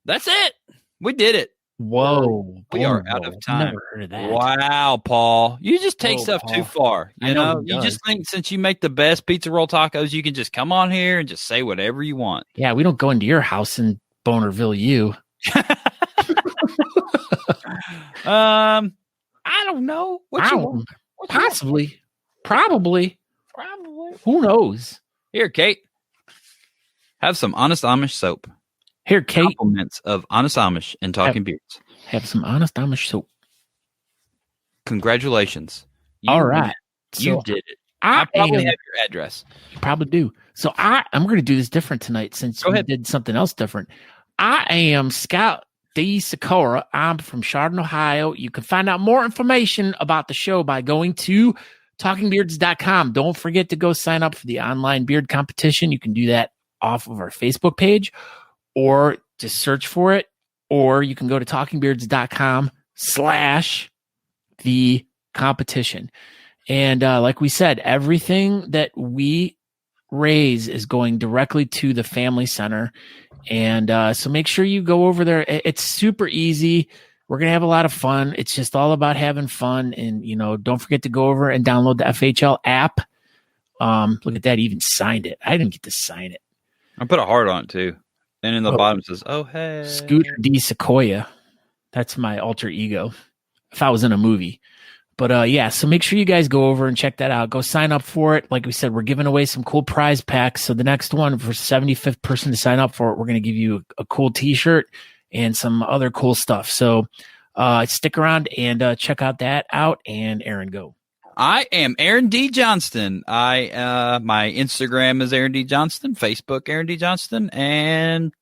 That's it. We did it. Whoa. We are out of time. Never heard of that. Wow, Paul. You just take Whoa, stuff Paul. too far. You know, he you does. just think since you make the best pizza roll tacos, you can just come on here and just say whatever you want. Yeah, we don't go into your house in Bonerville, you. I don't know. What you want? Possibly. Probably. Who knows? Here, Kate. Have some Honest Amish soap. Here, Kate. Compliments of Honest Amish and Talking Beards. Have some Honest Amish soap. Congratulations. You All right. You So did it. I I probably am- have your address. You probably do. So I'm going to do this different tonight since Go we ahead. did something else different. I am Scout D. Sikora. I'm from Chardon, Ohio. You can find out more information about the show by going to talkingbeards.com. Don't forget to go sign up for the online beard competition. You can do that off of our Facebook page or just search for it. Or you can go to talkingbeards.com/the competition. And like we said, everything that we raise is going directly to the family center. And so make sure you go over there. It's super easy. We're going to have a lot of fun. It's just all about having fun. And, you know, don't forget to go over and download the FHL app. Look at that. He even signed it. I didn't get to sign it. I put a heart on it too. And in the bottom it says, oh, hey. Scooter D. Sequoia. That's my alter ego. If I was in a movie. But yeah, so make sure you guys go over and check that out. Go sign up for it. Like we said, we're giving away some cool prize packs. So the next one, for 75th person to sign up for it, we're going to give you a cool t-shirt and some other cool stuff. So stick around and check out that out. And Aaron, go. I am Aaron D. Johnston. My Instagram is Aaron D. Johnston, Facebook Aaron D. Johnston, and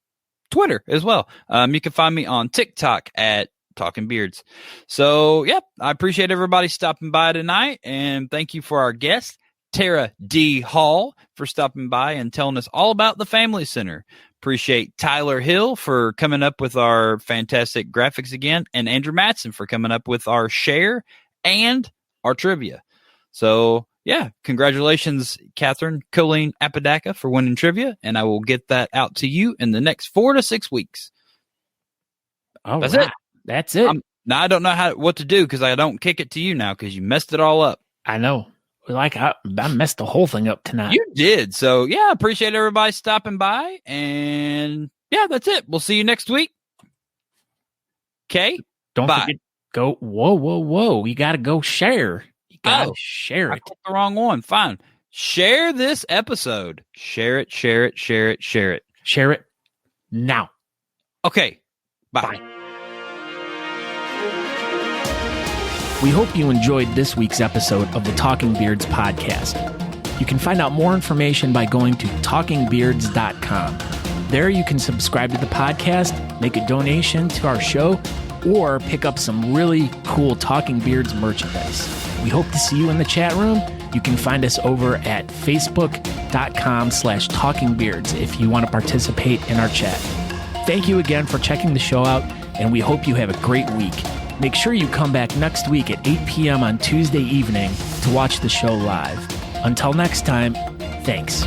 Twitter as well. You can find me on TikTok at Talking Beards. So, yep, I appreciate everybody stopping by tonight, and thank you for our guest, Tara D. Hall, for stopping by and telling us all about the Family Center. Appreciate Tyler Hill for coming up with our fantastic graphics again, and Andrew Matson for coming up with our share and our trivia. So, yeah, congratulations, Catherine Colleen Apodaca, for winning trivia, and I will get that out to you in the next 4 to 6 weeks. That's it. That's it. Now I don't know what to do because I don't kick it to you now because you messed it all up. I know. Like I messed the whole thing up tonight. You did. So, yeah, appreciate everybody stopping by. And, yeah, that's it. We'll see you next week. Okay? Don't Bye. forget, go. Whoa. You got to go share. You got to share I it. clicked the wrong one. Fine. Share this episode. Share it. Share it now. Okay. Bye. We hope you enjoyed this week's episode of the Talking Beards podcast. You can find out more information by going to talkingbeards.com. There you can subscribe to the podcast, make a donation to our show, or pick up some really cool Talking Beards merchandise. We hope to see you in the chat room. You can find us over at facebook.com/talkingbeards if you want to participate in our chat. Thank you again for checking the show out, and we hope you have a great week. Make sure you come back next week at 8 p.m. on Tuesday evening to watch the show live. Until next time, thanks.